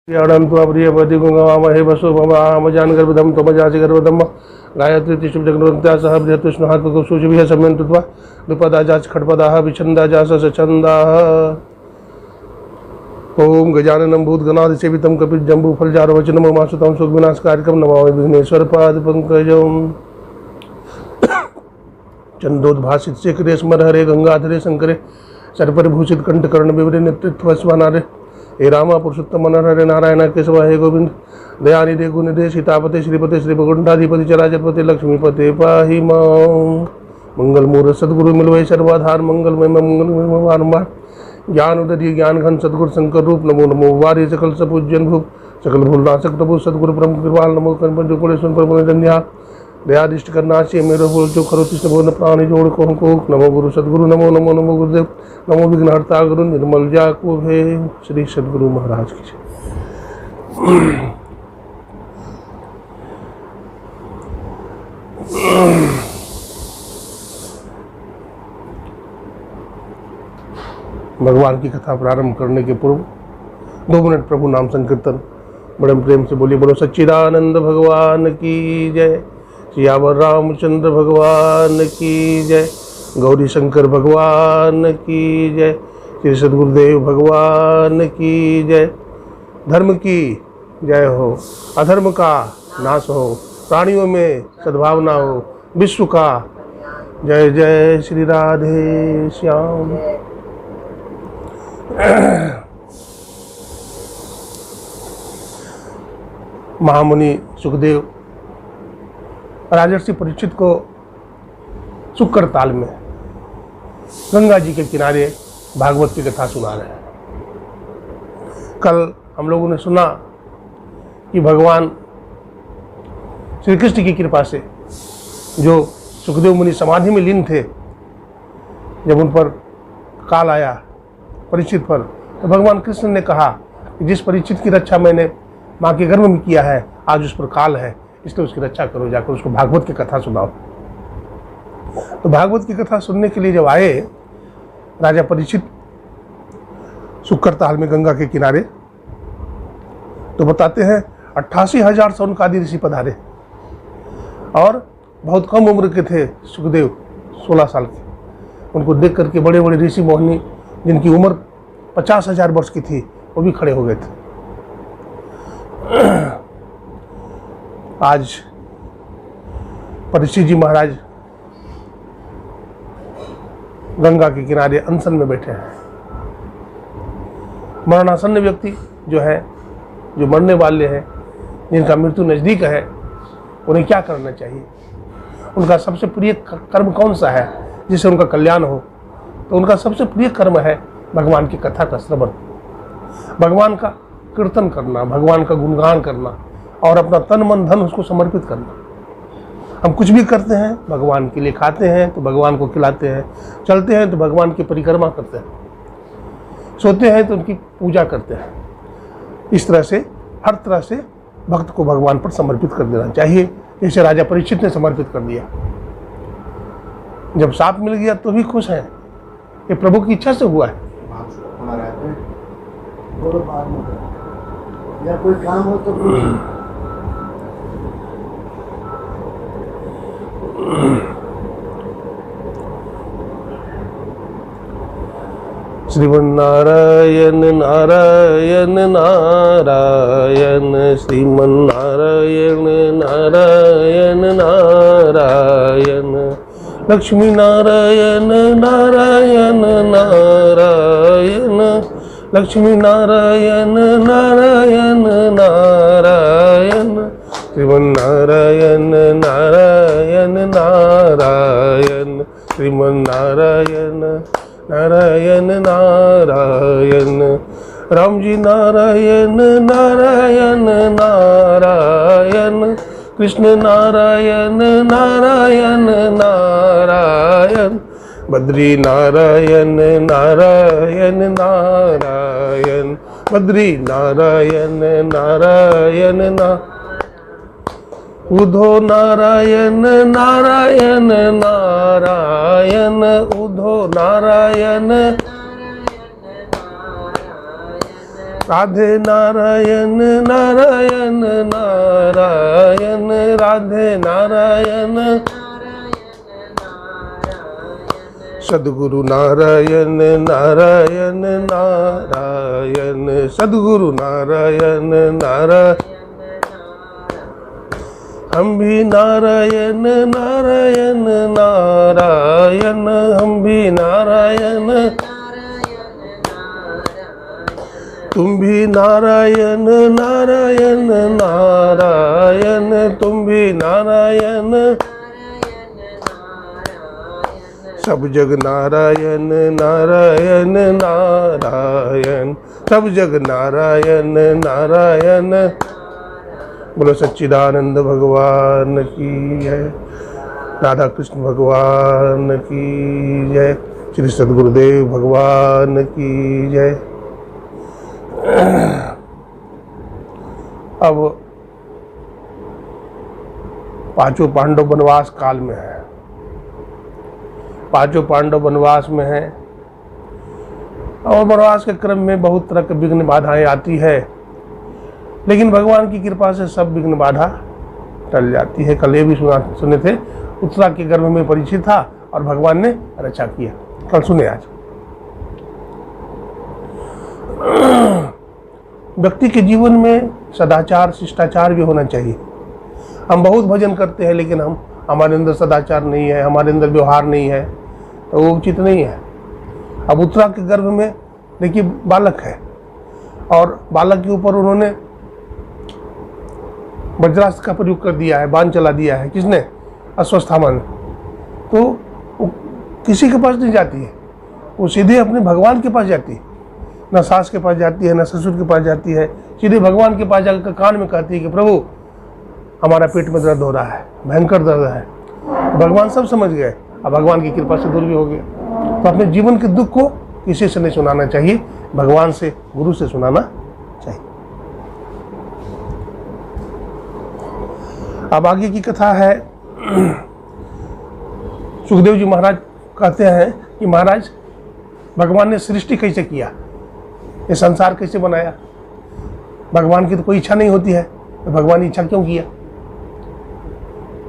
प्रियपति गंगामहे वसु मम जान गर्भधम तमजासी गर्भधम गायत्री तिष्ठुप जगन्त्या सह बृहतुष्णहात् सूचिभिः सम्यन्तुत्वा विपदाजाच खड्पदाः विछन्दाजास सछन्दाः। ओम गजाननं भूतगणाधिसेवितं कपिजम्बूफलचारुवचनं उमासुतं सुखविनाशकारिकं नमामि विघ्नेश्वरपादपङ्कजम्। चंदोद्भासित शेखरे स्मरहरे गंगाधरे शंकरे सर्परिभूषित कंठकर्ण विवरे नेतृत्व स्मनारे हे रामा पुरुषोत्तम हरे नारायण केशव हे गोविंद दयानिधे गुणिधे सीतापते श्रीपते श्रीभगुंडाधिपति चराचरपते लक्ष्मीपते पाहि मां। मंगल मूर्त सदगुरु मिलवे सर्वाधार मंगलमय मंगलमय बारंबार ज्ञान उदय ज्ञान घन सदगुरु शंकर रूप नमो नमो वार्य सकल सपूजन भूप सकल भूलनाशक प्रभु सदगुरु परम कृपाल नमो कंपन प्रभु धन्या दयादिष्ट करना से मेरो बोल जो खरो कृष्ण बोल प्राणी जोड़ को नमो गुरु सदगुरु नमो नमो नमो गुरुदेव नमो विघ्नहर्ता गुरु निर्मल जा को भे श्री सदगुरु महाराज की। भगवान की कथा प्रारंभ करने के पूर्व 2 मिनट प्रभु नाम संकीर्तन बड़े प्रेम से बोलिए। बोलो सच्चिदानंद भगवान की जय, सियावर रामचंद्र भगवान की जय, गौरी शंकर भगवान की जय, श्री सद्गुरुदेव भगवान की जय। धर्म की जय हो, अधर्म का नाश हो, प्राणियों में सद्भावना हो, विश्व का जय जय श्री राधे श्याम। महामुनि सुखदेव राजर्षि परीक्षित को शुक्र ताल में गंगा जी के किनारे भागवत की कथा सुना रहे हैं। कल हम लोगों ने सुना कि भगवान श्री कृष्ण की कृपा से जो सुखदेव मुनि समाधि में लीन थे, जब उन पर काल आया परीक्षित पर, तो भगवान कृष्ण ने कहा कि जिस परीक्षित की रक्षा मैंने माँ के गर्भ में किया है, आज उस पर काल है, इसलिए उसकी रक्षा करो, जाकर उसको भागवत की कथा सुनाओ। तो भागवत की कथा सुनने के लिए जब आए राजा परीक्षित शुक्र ताल में गंगा के किनारे, तो बताते हैं 88,000 सौनकादि ऋषि पधारे और बहुत कम उम्र के थे सुखदेव, 16 साल के। उनको देख करके बड़े बड़े ऋषि मोहनी जिनकी उम्र 50,000 वर्ष की थी, वो भी खड़े हो गए थे। आज परीक्षित जी महाराज गंगा के किनारे अनशन में बैठे हैं। मरणासन्न व्यक्ति जो है, जो मरने वाले हैं, जिनका मृत्यु नज़दीक है, उन्हें क्या करना चाहिए? उनका सबसे प्रिय कर्म कौन सा है जिससे उनका कल्याण हो? तो उनका सबसे प्रिय कर्म है भगवान की कथा का श्रवण, भगवान का कीर्तन करना, भगवान का गुणगान करना और अपना तन मन धन उसको समर्पित करना। हम कुछ भी करते हैं भगवान के लिए, खाते हैं तो भगवान को खिलाते हैं, चलते हैं तो भगवान की परिक्रमा करते हैं, सोते हैं तो उनकी पूजा करते हैं। इस तरह से हर तरह से भक्त को भगवान पर समर्पित कर देना चाहिए, जैसे राजा परीक्षित ने समर्पित कर दिया। जब साप मिल गया तो भी खुश है, ये प्रभु की इच्छा से हुआ है। या कोई काम हो तो श्रीमन्नारायण नारायण नारायण, श्रीमन्नारायण नारायण नारायण, लक्ष्मी नारायण नारायण नारायण, लक्ष्मी नारायण नारायण नारायण, श्रीमन्नारायण नारायण नारायण, श्रीमन्नारायण नारायण नारायण, राम जी नारायण नारायण नारायण, कृष्ण नारायण नारायण नारायण, बद्री नारायण नारायण नारायण, बद्री नारायण नारायण नारायण, उधो नारायण नारायण नारायण, उधो नारायण राधे नारायण नारायण नारायण, राधे नारायण सद्गुरु नारायण नारायण नारायण, सद्गुरु नारायण नारायण। हम भी नारायण नारायण नारायण, हम भी नारायण, तुम भी नारायण नारायण नारायण, तुम भी नारायण, सब जग नारायण नारायण नारायण, सब जग नारायण नारायण। बोलो सच्चिदानंद भगवान की जय, राधा कृष्ण भगवान की जय, श्री सद्गुरुदेव भगवान की जय। अब पांचों पांडव वनवास काल में है, पांचों पांडव वनवास में हैं और वनवास के क्रम में बहुत तरह के विघ्न बाधाएं आती है, लेकिन भगवान की कृपा से सब विघ्न बाधा टल जाती है। कल ये भी सुने थे, उत्तरा के गर्भ में परीक्षित था और भगवान ने रक्षा किया, कल सुने। आज व्यक्ति के जीवन में सदाचार शिष्टाचार भी होना चाहिए। हम बहुत भजन करते हैं लेकिन हमारे अंदर सदाचार नहीं है, हमारे अंदर व्यवहार नहीं है, तो वो उचित नहीं है। अब उत्तरा के गर्भ में देखिए बालक है और बालक के ऊपर उन्होंने वज्रास्त्र का प्रयोग कर दिया है, बाण चला दिया है। किसने? अश्वत्थामा ने। तो वो किसी के पास नहीं जाती है, वो सीधे अपने भगवान के पास जाती है, न सास के पास जाती है, न ससुर के पास जाती है, सीधे भगवान के पास जाकर कान में कहती है कि प्रभु हमारा पेट में दर्द हो रहा है, भयंकर दर्द है। भगवान सब समझ गए, अब भगवान की कृपा से दूर भी हो गया। तो अपने जीवन के दुख को किसी से नहीं सुनाना चाहिए, भगवान से, गुरु से सुनाना चाहिए। अब आगे की कथा है। सुखदेव जी महाराज कहते हैं कि महाराज भगवान ने सृष्टि कैसे किया, ये संसार कैसे बनाया। भगवान की तो कोई इच्छा नहीं होती है, तो भगवान ने इच्छा क्यों किया।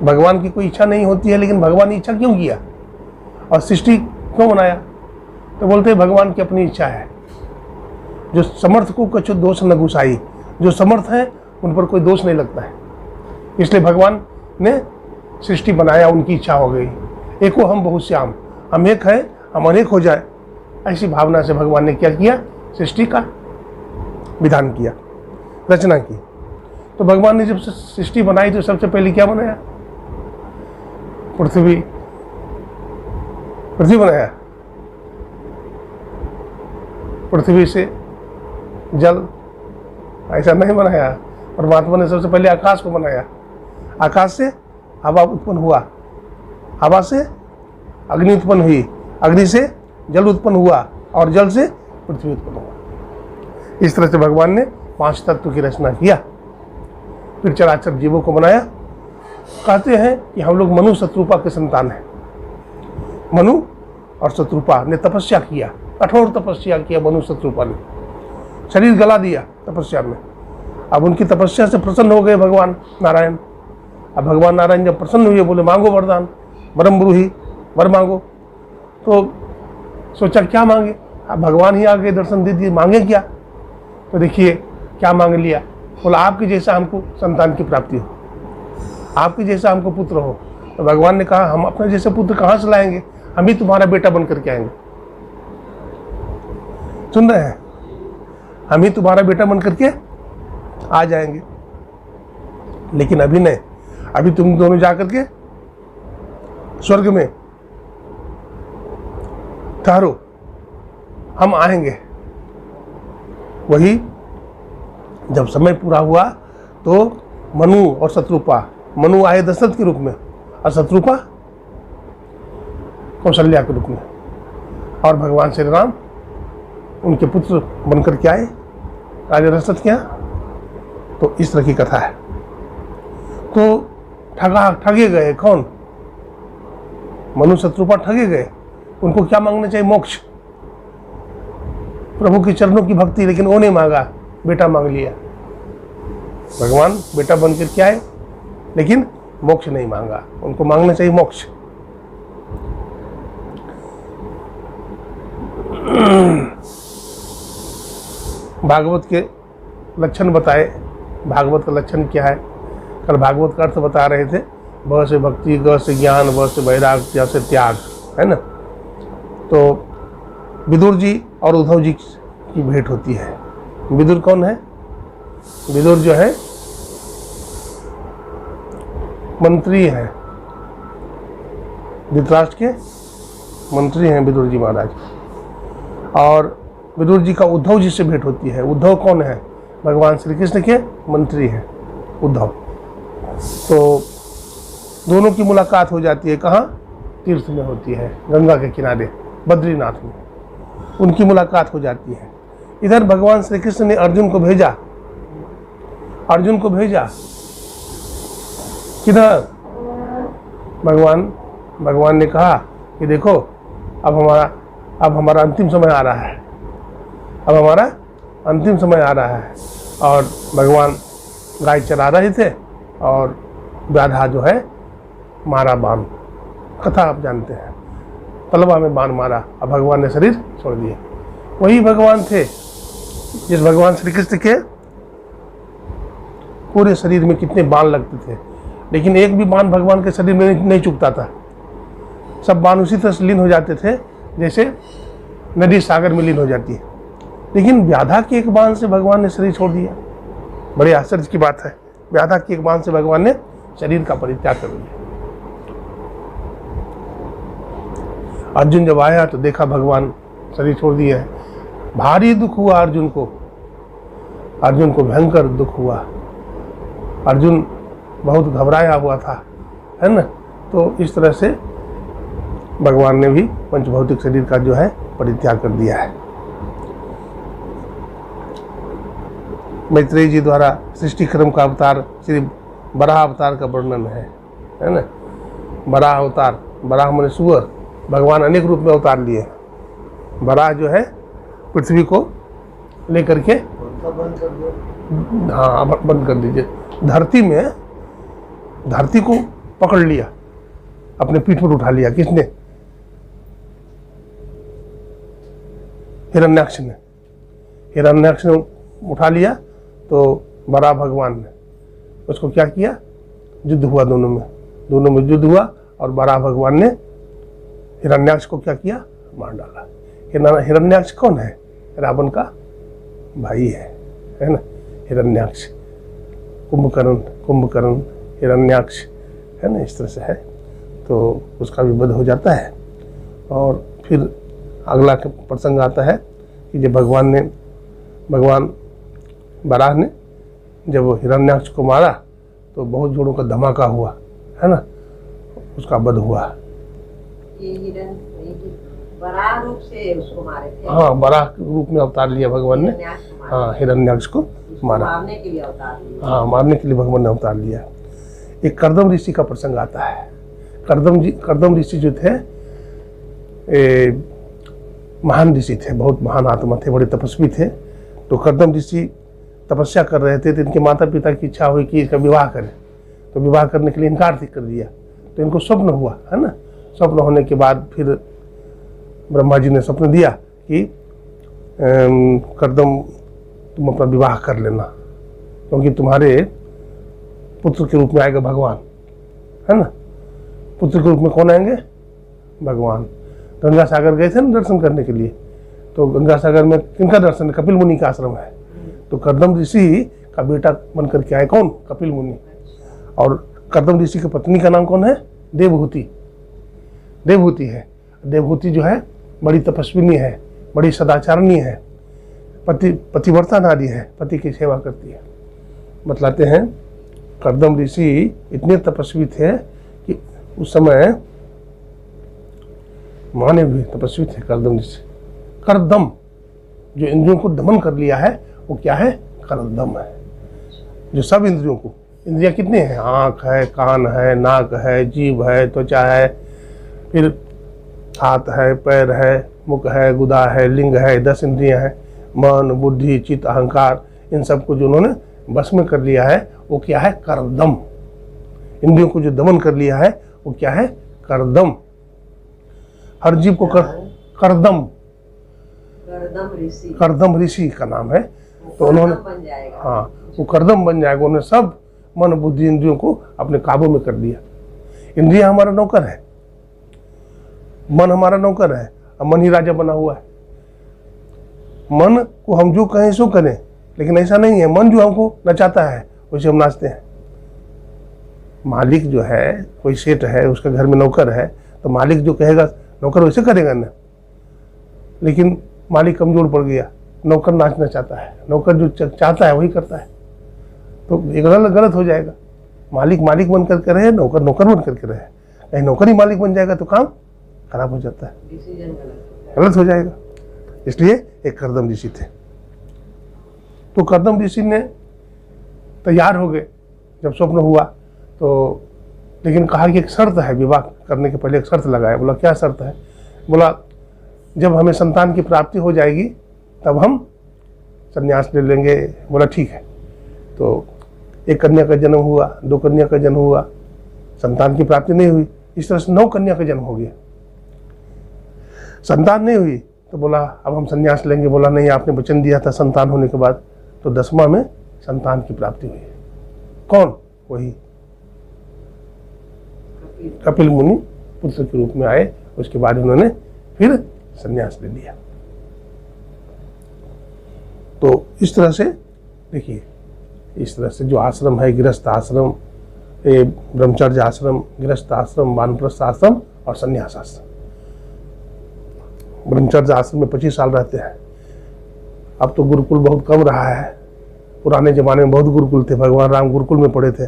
भगवान की कोई इच्छा नहीं होती है लेकिन भगवान ने इच्छा क्यों किया और सृष्टि क्यों बनाया। तो बोलते हैं भगवान की अपनी इच्छा है। जो समर्थ को कछु दोष न गुसाई, जो समर्थ है उन पर कोई दोष नहीं लगता है, इसलिए भगवान ने सृष्टि बनाया, उनकी इच्छा हो गई। एको हम बहुश्याम, हम एक है हम अनेक हो जाए, ऐसी भावना से भगवान ने क्या किया, सृष्टि का विधान किया, रचना की। तो भगवान ने जब सृष्टि बनाई तो सबसे पहले क्या बनाया, पृथ्वी बनाया। पृथ्वी से जल ऐसा नहीं बनाया, परमात्मा ने सबसे पहले आकाश को बनाया। आकाश से हवा उत्पन्न हुआ, हवा से अग्नि उत्पन्न हुई, अग्नि से जल उत्पन्न हुआ और जल से पृथ्वी उत्पन्न हुआ। इस तरह से भगवान ने 5 तत्व की रचना किया, फिर चराचर जीवों को बनाया। कहते हैं कि हम लोग मनु शत्रुपा के संतान हैं। मनु और शत्रुपा ने तपस्या किया, कठोर तपस्या किया। मनु शत्रुपा ने शरीर गला दिया तपस्या में। अब उनकी तपस्या से प्रसन्न हो गए भगवान नारायण। अब भगवान नारायण जब प्रसन्न हुए, बोले मांगो वरदान, वरम ब्रूहि, वर मांगो। तो सोचा क्या मांगे, अब भगवान ही आगे दर्शन दे दिए, मांगे क्या। तो देखिए क्या मांग लिया, बोला आपके जैसा हमको संतान की प्राप्ति हो, आपके जैसा हमको पुत्र हो। तो भगवान ने कहा हम अपने जैसे पुत्र कहाँ से लाएंगे, हम ही तुम्हारा बेटा बन करके आएंगे। सुन रहे हैं, हम ही तुम्हारा बेटा बन करके आ जाएंगे। लेकिन अभी नहीं, अभी तुम दोनों जाकर के स्वर्ग में ठहरो, हम आएंगे। वही जब समय पूरा हुआ तो मनु और शत्रुपा, मनु आए दशरथ के रूप में और शत्रुपा कौशल्या के रूप में, और भगवान श्री राम उनके पुत्र बनकर के आए राजा दशरथ के यहाँ। तो इस तरह की कथा है। तो ठगे गए कौन, मनु शत्रुपा ठगे गए। उनको क्या मांगना चाहिए, मोक्ष, प्रभु के चरणों की भक्ति, लेकिन वो नहीं मांगा, बेटा मांग लिया। भगवान बेटा बनकर के आए, लेकिन मोक्ष नहीं मांगा। उनको मांगना चाहिए मोक्ष। भागवत के लक्षण बताए। भागवत का लक्षण क्या है? कल भागवत का अर्थ बता रहे थे। ब से भक्ति, ग से ज्ञान, व से वैराग्य, त्या से त्याग, है ना। तो विदुर जी और उद्धव जी की भेंट होती है। विदुर कौन है? विदुर जो है मंत्री हैं, धृतराष्ट्र के मंत्री हैं विदुर जी महाराज। और विदुर जी का उद्धव जी से भेंट होती है। उद्धव कौन है? भगवान श्री कृष्ण के मंत्री हैं उद्धव। तो दोनों की मुलाकात हो जाती है। कहाँ? तीर्थ में होती है, गंगा के किनारे, बद्रीनाथ में उनकी मुलाकात हो जाती है। इधर भगवान श्री कृष्ण ने अर्जुन को भेजा। अर्जुन को भेजा किधर? भगवान ने कहा कि देखो अब हमारा अंतिम समय आ रहा है। अब हमारा अंतिम समय आ रहा है। और भगवान गाय चरा रहे थे और व्याधा जो है मारा बाण। कथा आप जानते हैं, तलवा में बाण मारा। अब भगवान ने शरीर छोड़ दिया। वही भगवान थे जिस भगवान श्री कृष्ण के पूरे शरीर में कितने बाण लगते थे, लेकिन एक भी बाण भगवान के शरीर में नहीं चुभता था। सब बाण उसी तरह से लीन हो जाते थे जैसे नदी सागर में लीन हो जाती है। लेकिन व्याधा के एक बाण से भगवान ने शरीर छोड़ दिया। बड़े आश्चर्य की बात है। व्याधा के एक बाण से भगवान ने शरीर का परित्याग कर दिया। अर्जुन जब आया तो देखा भगवान शरीर छोड़ दिया है। भारी दुख हुआ अर्जुन को भयंकर दुख हुआ। अर्जुन बहुत घबराया हुआ था, है ना। तो इस तरह से भगवान ने भी पंचभौतिक शरीर का जो है परित्याग कर दिया है। मैत्रेय जी द्वारा सृष्टि क्रम का अवतार श्री बराह अवतार का वर्णन है ना। बराह अवतार, बराह माने सुअर। भगवान अनेक रूप में अवतार लिए। बराह जो है पृथ्वी को लेकर के, हाँ बंद कर दीजिए, धरती को पकड़ लिया, अपने पीठ पर उठा लिया। किसने? हिरण्याक्ष ने उठा लिया। तो बराह भगवान ने उसको क्या किया? युद्ध हुआ, दोनों में युद्ध हुआ। और बराह भगवान ने हिरण्याक्ष को क्या किया? मार डाला। हिरण्याक्ष कौन है? रावण का भाई है ना। हिरण्याक्ष, कुंभकर्ण, हिरण्याक्ष, है ना। इस तरह से है। तो उसका भी वध हो जाता है। और फिर अगला प्रसंग आता है कि जब भगवान बराह ने जब हिरण्याक्ष को मारा तो बहुत जोरों का धमाका हुआ, है ना। उसका वध हुआ। बराह रूप से उसको मारे थे। हाँ, बराह रूप में अवतार लिया भगवान ने। हाँ, हिरण्याक्ष को मारा, मारने के लिए अवतार लिया। हाँ, मारने के लिए भगवान ने अवतार लिया। एक कर्दम ऋषि का प्रसंग आता है। कर्दम ऋषि जो थे महान ऋषि थे, बहुत महान आत्मा थे, बड़े तपस्वी थे। तो कर्दम ऋषि तपस्या कर रहे थे। तो इनके माता पिता की इच्छा हुई कि इसका विवाह करें। तो विवाह करने के लिए इनकार कर दिया। तो इनको स्वप्न हुआ, है ना। स्वप्न होने के बाद फिर ब्रह्मा जी ने स्वप्न दिया कि कर्दम तुम अपना विवाह कर लेना, क्योंकि तुम्हारे पुत्र के रूप में आएगा भगवान, है ना। पुत्र के रूप में कौन आएंगे? भगवान। गंगा सागर गए थे ना दर्शन करने के लिए। तो गंगा सागर में किनका दर्शन है? कपिल मुनि का आश्रम है। तो कर्दम ऋषि का बेटा बन करके आए कौन? कपिल मुनि। और कर्दम ऋषि की पत्नी का नाम कौन है? देवहूति है। देवहूति जो है बड़ी तपस्विनी है, बड़ी सदाचारणी है, पतिव्रता नारी है, पति की सेवा करती है। बतलाते हैं कर्दम ऋषि इतने तपस्वी थे कि उस समय माने भी तपस्वी थे। कर्दम ऋषि, करदम जो इंद्रियों को दमन कर लिया है वो क्या है? करदम है। जो सब इंद्रियों को, इंद्रियां कितने हैं? आँख है, कान है, नाक है, जीभ है, त्वचा है, फिर हाथ है, पैर है, मुख है, गुदा है, लिंग है, 10 इंद्रियां हैं। मन, बुद्धि, चित्त, अहंकार, इन सबको जो उन्होंने बस में कर लिया है वो क्या है? करदम। इंद्रियों को जो दमन कर लिया है वो क्या है? करदम। हर जीव को करदम, करदम ऋषि का नाम है। तो उन्होंने, हाँ, वो करदम बन जाएगा। उन्होंने सब मन बुद्धि इंद्रियों को अपने काबू में कर दिया। इंद्रिया हमारा नौकर है, मन हमारा नौकर है, अब मन ही राजा बना हुआ है। मन को हम जो कहें सो करें, लेकिन ऐसा नहीं है। मन जो हमको नचाता है वैसे हम नाचते हैं। मालिक जो है, कोई सेठ है, उसका घर में नौकर है, तो मालिक जो कहेगा नौकर वैसे करेगा ना। लेकिन मालिक कमजोर पड़ गया, नौकर नाचना चाहता है, नौकर जो चाहता है वही करता है, तो एक गलत हो जाएगा। मालिक मालिक बन करके रहे, नौकर नौकर बन करके रहे। कहीं नौकर ही मालिक बन जाएगा तो काम खराब हो जाता है, गलत हो जाएगा। इसलिए एक करदम ऋषि थे। तो करदम ऋषि ने तैयार हो गए जब स्वप्न हुआ तो, लेकिन कहा कि एक शर्त है, विवाह करने के पहले एक शर्त लगाया। बोला क्या शर्त है? बोला जब हमें संतान की प्राप्ति हो जाएगी तब हम संन्यास ले लेंगे। बोला ठीक है। तो एक कन्या का जन्म हुआ, 2 कन्या का जन्म हुआ, संतान की प्राप्ति नहीं हुई। इस तरह से 9 कन्या का जन्म हो गया, संतान नहीं हुई। तो बोला अब हम संन्यास लेंगे। बोला नहीं, आपने वचन दिया था संतान होने के बाद। तो 10वां में संतान की प्राप्ति हुई। कौन? वही कपिल मुनि पुत्र के रूप में आए। उसके बाद उन्होंने फिर संन्यास ले लिया। तो इस तरह से देखिए, इस तरह से जो आश्रम है, गृहस्थ आश्रम, ब्रह्मचर्य आश्रम, गृहस्थ आश्रम, वानप्रस्थ आश्रम और संन्यास आश्रम। ब्रह्मचर्य आश्रम में 25 साल रहते हैं। अब तो गुरुकुल बहुत कम रहा है। पुराने जमाने में बहुत गुरुकुल थे। भगवान राम गुरुकुल में पढ़े थे,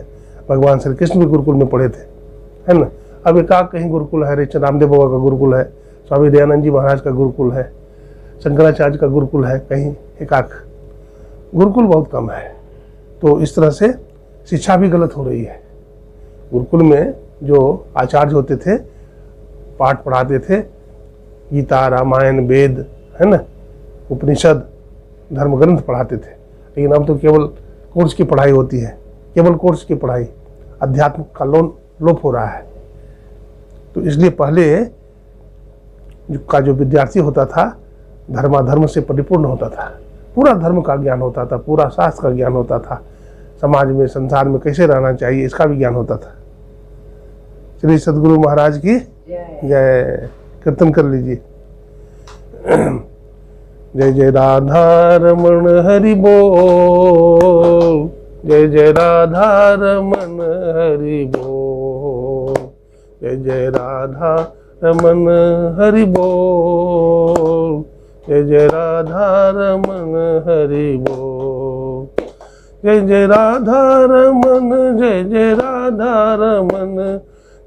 भगवान श्री कृष्ण भी गुरुकुल में पढ़े थे, है ना। अब एकाक कहीं गुरुकुल है। रामदेव बाबा का गुरुकुल है, स्वामी दयानंद जी महाराज का गुरुकुल है, शंकराचार्य का गुरुकुल है, कहीं एकाक। गुरुकुल बहुत कम है। तो इस तरह से शिक्षा भी गलत हो रही है। गुरुकुल में जो आचार्य होते थे, पाठ पढ़ाते थे, गीता, रामायण, वेद, है ना, उपनिषद, धर्म ग्रंथ पढ़ाते थे। लेकिन अब तो केवल कोर्स की पढ़ाई होती है, केवल कोर्स की पढ़ाई। अध्यात्म का लोप हो रहा है। तो इसलिए पहले जो विद्यार्थी होता था, धर्माधर्म से परिपूर्ण होता था, पूरा धर्म का ज्ञान होता था, पूरा शास्त्र का ज्ञान होता था, समाज में, संसार में कैसे रहना चाहिए इसका भी ज्ञान होता था। श्री सद्गुरु महाराज की जय। कीर्तन कर लीजिए। जय जय राधा रमण हरि बोल, जय जय राधा रमण हरि बोल, जय जय राधा रमण हरि बोल, जय जय राधा रमण हरि बोल, जय जय राधा रमण, जय जय राधा रमण,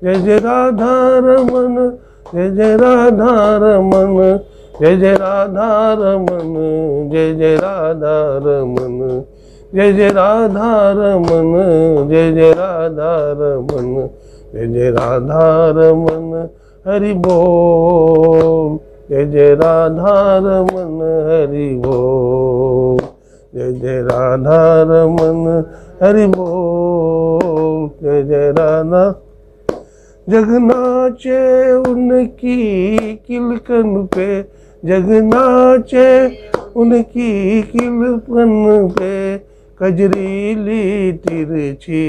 जय जय राधा रमण, जय जय राधा रमण, जय जय राधा रमण, जय जय राधा रमण, जय जय राधा रमण, जय जय राधा रमण, जय जय राधा रमण हरि बोल, जय जय राधा रमण हरि बोल, जय जय राधा रमण हरि बोल, जय जय राधा। जग नाचे उनकी किलकन पे, जग नाचे उनकी किलकन पे, कजरीली तिरछी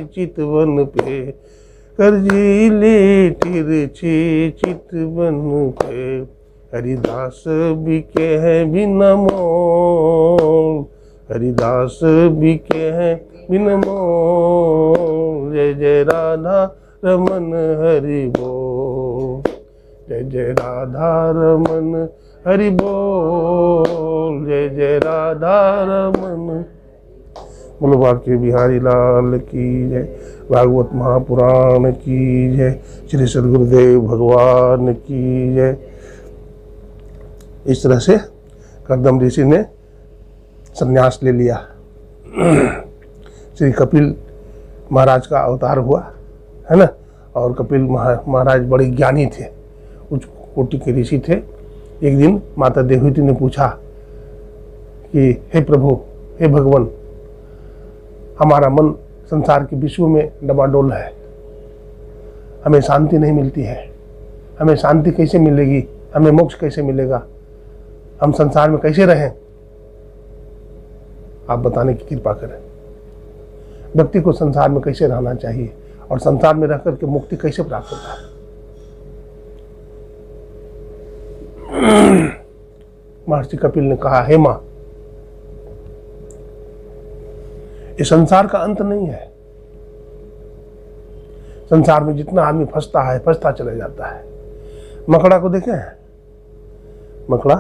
चितवन पे, करजीली तिरछी चितवन पे, हरिदास बिके हैं बिना मोल, हरिदास बिके हैं बिना मोल, जय जय राधा रमन हरि बोल, जय जय राधा रमन हरि बोल, जय जय राधा रमन। बोलो बांके बिहारी लाल की जय, भागवत महापुराण की जय, श्री सद्गुरुदेव भगवान की जय। इस तरह से करदम ऋषि ने संन्यास ले लिया। श्री कपिल महाराज का अवतार हुआ, है ना। और कपिल महाराज बड़े ज्ञानी थे, उच्च कोटि के ऋषि थे। एक दिन माता देवहूति ने पूछा कि हे प्रभु, हे भगवान, हमारा मन संसार के विश्व में डबाडोल है, हमें शांति नहीं मिलती है। हमें शांति कैसे मिलेगी, हमें मोक्ष कैसे मिलेगा, हम संसार में कैसे रहें, आप बताने की कृपा करें। व्यक्ति को संसार में कैसे रहना चाहिए और संसार में रहकर के मुक्ति कैसे प्राप्त होता है। महर्षि कपिल ने कहा, हे मां, ये संसार का अंत नहीं है। संसार में जितना आदमी फंसता है, फंसता चला जाता है। मकड़ा को देखे हैं? मकड़ा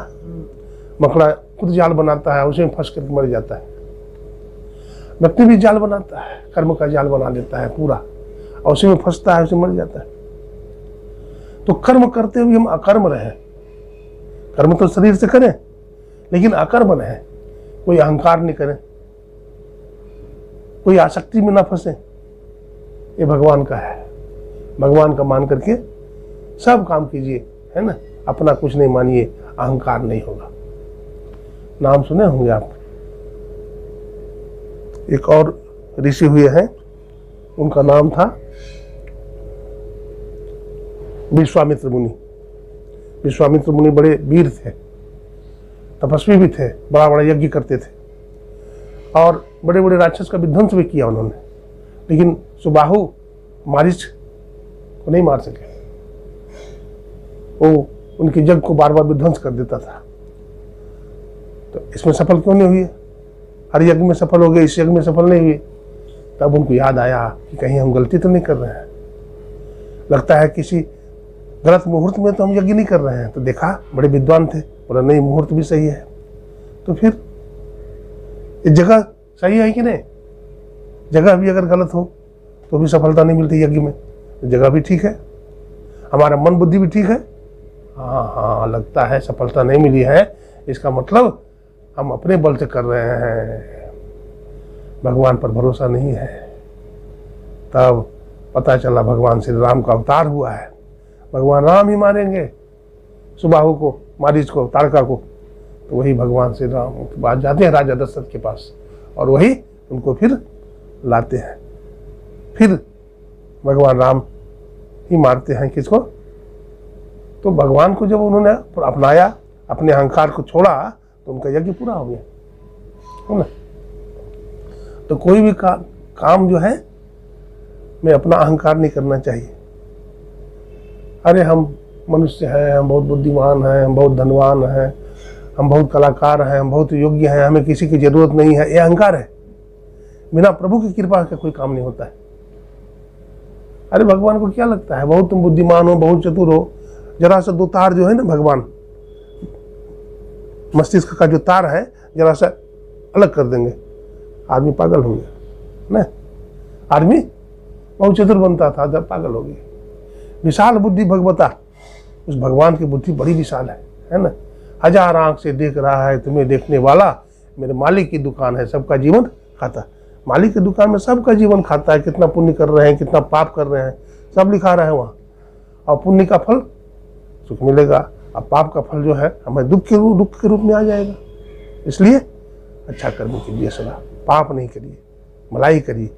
खुद जाल बनाता है, उसी में फंस करके मर जाता है। व्यक्ति भी जाल बनाता है, कर्म का जाल बना लेता है पूरा, और उसी में फंसता है, उसी में मर जाता है। तो कर्म करते हुए हम अकर्म रहे। कर्म तो शरीर से करें, लेकिन अकर्म रहे, कोई अहंकार नहीं करें, कोई आसक्ति में ना फंसे। ये भगवान का है। भगवान का मान करके सब काम कीजिए, है ना। अपना कुछ नहीं मानिए, अहंकार नहीं होगा। नाम सुने होंगे आप, एक और ऋषि हुए हैं, उनका नाम था विश्वामित्र मुनि। विश्वामित्र मुनि बड़े वीर थे, तपस्वी भी थे, बड़ा बड़ा यज्ञ करते थे और बड़े बड़े राक्षस का विध्वंस भी किया उन्होंने। लेकिन सुबाहु मारीच को नहीं मार सके। वो उनके यज्ञ को बार बार विध्वंस कर देता था। तो इसमें सफल क्यों नहीं हुई? हर यज्ञ में सफल हो गए, इस यज्ञ में सफल नहीं हुई। तब उनको याद आया कि कहीं हम गलती तो नहीं कर रहे हैं, लगता है किसी गलत मुहूर्त में तो हम यज्ञ नहीं कर रहे हैं। तो देखा, बड़े विद्वान थे, बोला नहीं, मुहूर्त भी सही है। तो फिर इस जगह सही है कि नहीं? जगह भी अगर गलत हो तो भी सफलता नहीं मिलती यज्ञ में। जगह भी ठीक है, हमारा मन बुद्धि भी ठीक है। हाँ, लगता है सफलता नहीं मिली है, इसका मतलब हम अपने बल से कर रहे हैं, भगवान पर भरोसा नहीं है। तब पता चला भगवान श्री राम का अवतार हुआ है। भगवान राम ही मारेंगे सुबाहु को, मारीच को, तारका को। तो वही भगवान श्री राम बात जाते हैं राजा दशरथ के पास, और वही उनको फिर लाते हैं। फिर भगवान राम ही मारते हैं किसको? तो भगवान को जब उन्होंने अपनाया, अपने अहंकार को छोड़ा, तो उनका यज्ञ पूरा हो गया, है ना। तो कोई भी काम जो है, में अपना अहंकार नहीं करना चाहिए। अरे हम मनुष्य हैं, हम बहुत बुद्धिमान हैं, हम बहुत धनवान हैं, हम बहुत कलाकार हैं, हम बहुत योग्य हैं, हमें किसी की जरूरत नहीं है, ये अहंकार है। बिना प्रभु की कृपा के कोई काम नहीं होता है। अरे भगवान को क्या लगता है, बहुत तुम बुद्धिमान हो, बहुत चतुर हो, जरा सा दो तार जो है ना, भगवान मस्तिष्क का जो तार है जरा सा अलग कर देंगे, आदमी पागल हो गया ना। आदमी बहुत चतुर बनता था, जब पागल हो गया। विशाल बुद्धि भगवता, उस भगवान की बुद्धि बड़ी विशाल है ना। हजार आंख से देख रहा है तुम्हें देखने वाला, मेरे मालिक की दुकान है, सबका जीवन खाता। मालिक की दुकान में सबका जीवन खाता है, कितना पुण्य कर रहे हैं, कितना पाप कर रहे हैं, सब लिखा रहा है वहाँ। और पुण्य का फल सुख मिलेगा, अब पाप का फल जो है हमें दुख के रूप में आ जाएगा। इसलिए अच्छा कर्म कीजिए, सदा पाप नहीं करिए, भलाई करिए।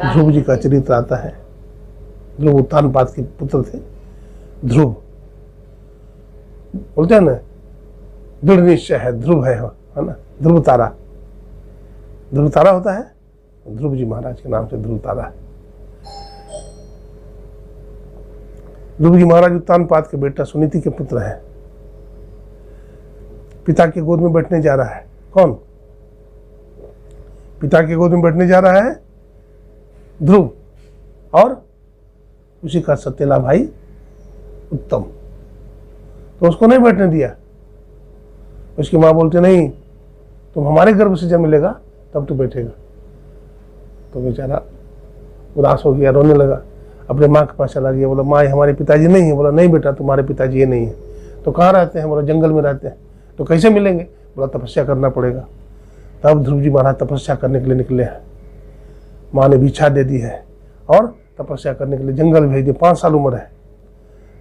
ध्रुव जी का चरित्र आता है। ध्रुव उत्तानपाद के पुत्र थे। ध्रुव बोलते हैं ना, दृढ़ निश्चय है, ध्रुव है ना। ध्रुव तारा होता है, ध्रुव जी महाराज के नाम से ध्रुव तारा है। ध्रुव जी महाराज उत्तानपाद के बेटा सुनीति के पुत्र हैं। पिता की गोद में बैठने जा रहा है। कौन? पिता की गोद में बैठने जा रहा है ध्रुव, और उसी का सतेला भाई उत्तम। तो उसको नहीं बैठने दिया। उसकी माँ बोलती नहीं, तुम हमारे गर्भ से जब मिलेगा तब तू बैठेगा। तो बेचारा उदास हो गया, रोने लगा, अपने माँ के पास चला गया। बोला माँ, ये हमारे पिताजी नहीं है। बोला नहीं बेटा, तुम्हारे पिताजी ये नहीं है। तो कहाँ रहते हैं? बोला जंगल में रहते हैं। तो कैसे मिलेंगे? बोला तपस्या करना पड़ेगा। तब ध्रुव जी महाराज तपस्या करने के लिए निकले हैं। माँ ने भिक्षा दे दी है और तपस्या करने के लिए जंगल भेज दिए। 5 साल उम्र है।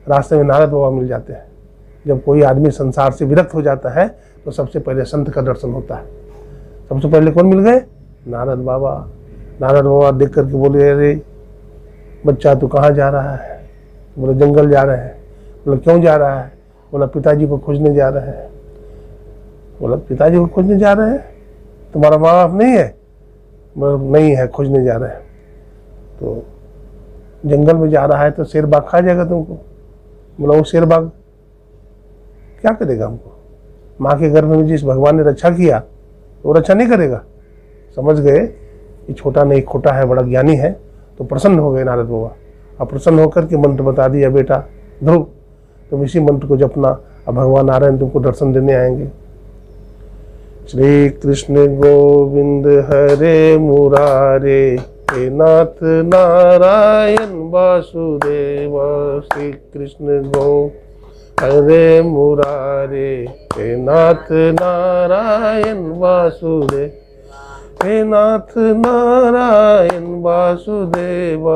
रास्ते में नारद बाबा मिल जाते हैं। जब कोई आदमी संसार से विरक्त हो जाता है तो सबसे पहले संत का दर्शन होता है। सबसे पहले कौन मिल गए? नारद बाबा। नारद बाबा देख करके बोले, अरे बच्चा तू कहाँ जा रहा है? बोले जंगल जा रहे हैं। बोला क्यों जा रहा है? बोला पिताजी को खोजने जा रहे हैं। बोला पिताजी को खोजने जा रहे हैं? तुम्हारा माँ बाप नहीं है? बोला नहीं है, खोजने जा रहे हैं। तो जंगल में जा रहा है तो शेर बाघ खा जाएगा तुमको। बोला वो शेर बाघ क्या करेगा हमको? माँ के गर्भ में जिस भगवान ने रक्षा किया वो रक्षा नहीं करेगा। समझ गए ये छोटा नहीं खोटा है, बड़ा ज्ञानी है। तो प्रसन्न हो गए नारद बाबा। अब प्रसन्न होकर के मंत्र बता दिया, बेटा ध्रुव तुम इसी मंत्र को जपना, अब भगवान नारायण तुमको दर्शन देने आएंगे। श्री कृष्ण गोविंद हरे मुरारे, हे नाथ नारायण वासुदेव। श्री कृष्ण गोविंद हरे मुरारे, हे नाथ नारायण वासुदेव। हे नाथ नारायण वासुदेव,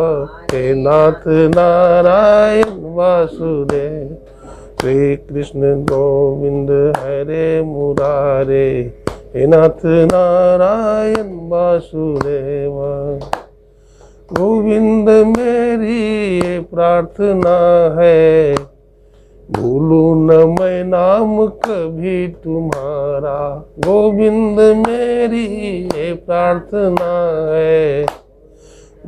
हे नाथ नारायण वासुदेव। श्री कृष्ण गोविंद हरे मुरारे, हे नाथ नारायण वासुदेव। गोविंद मेरी ये प्रार्थना है, भूलूं न मैं नाम कभी तुम्हारा। गोविंद मेरी ये प्रार्थना है,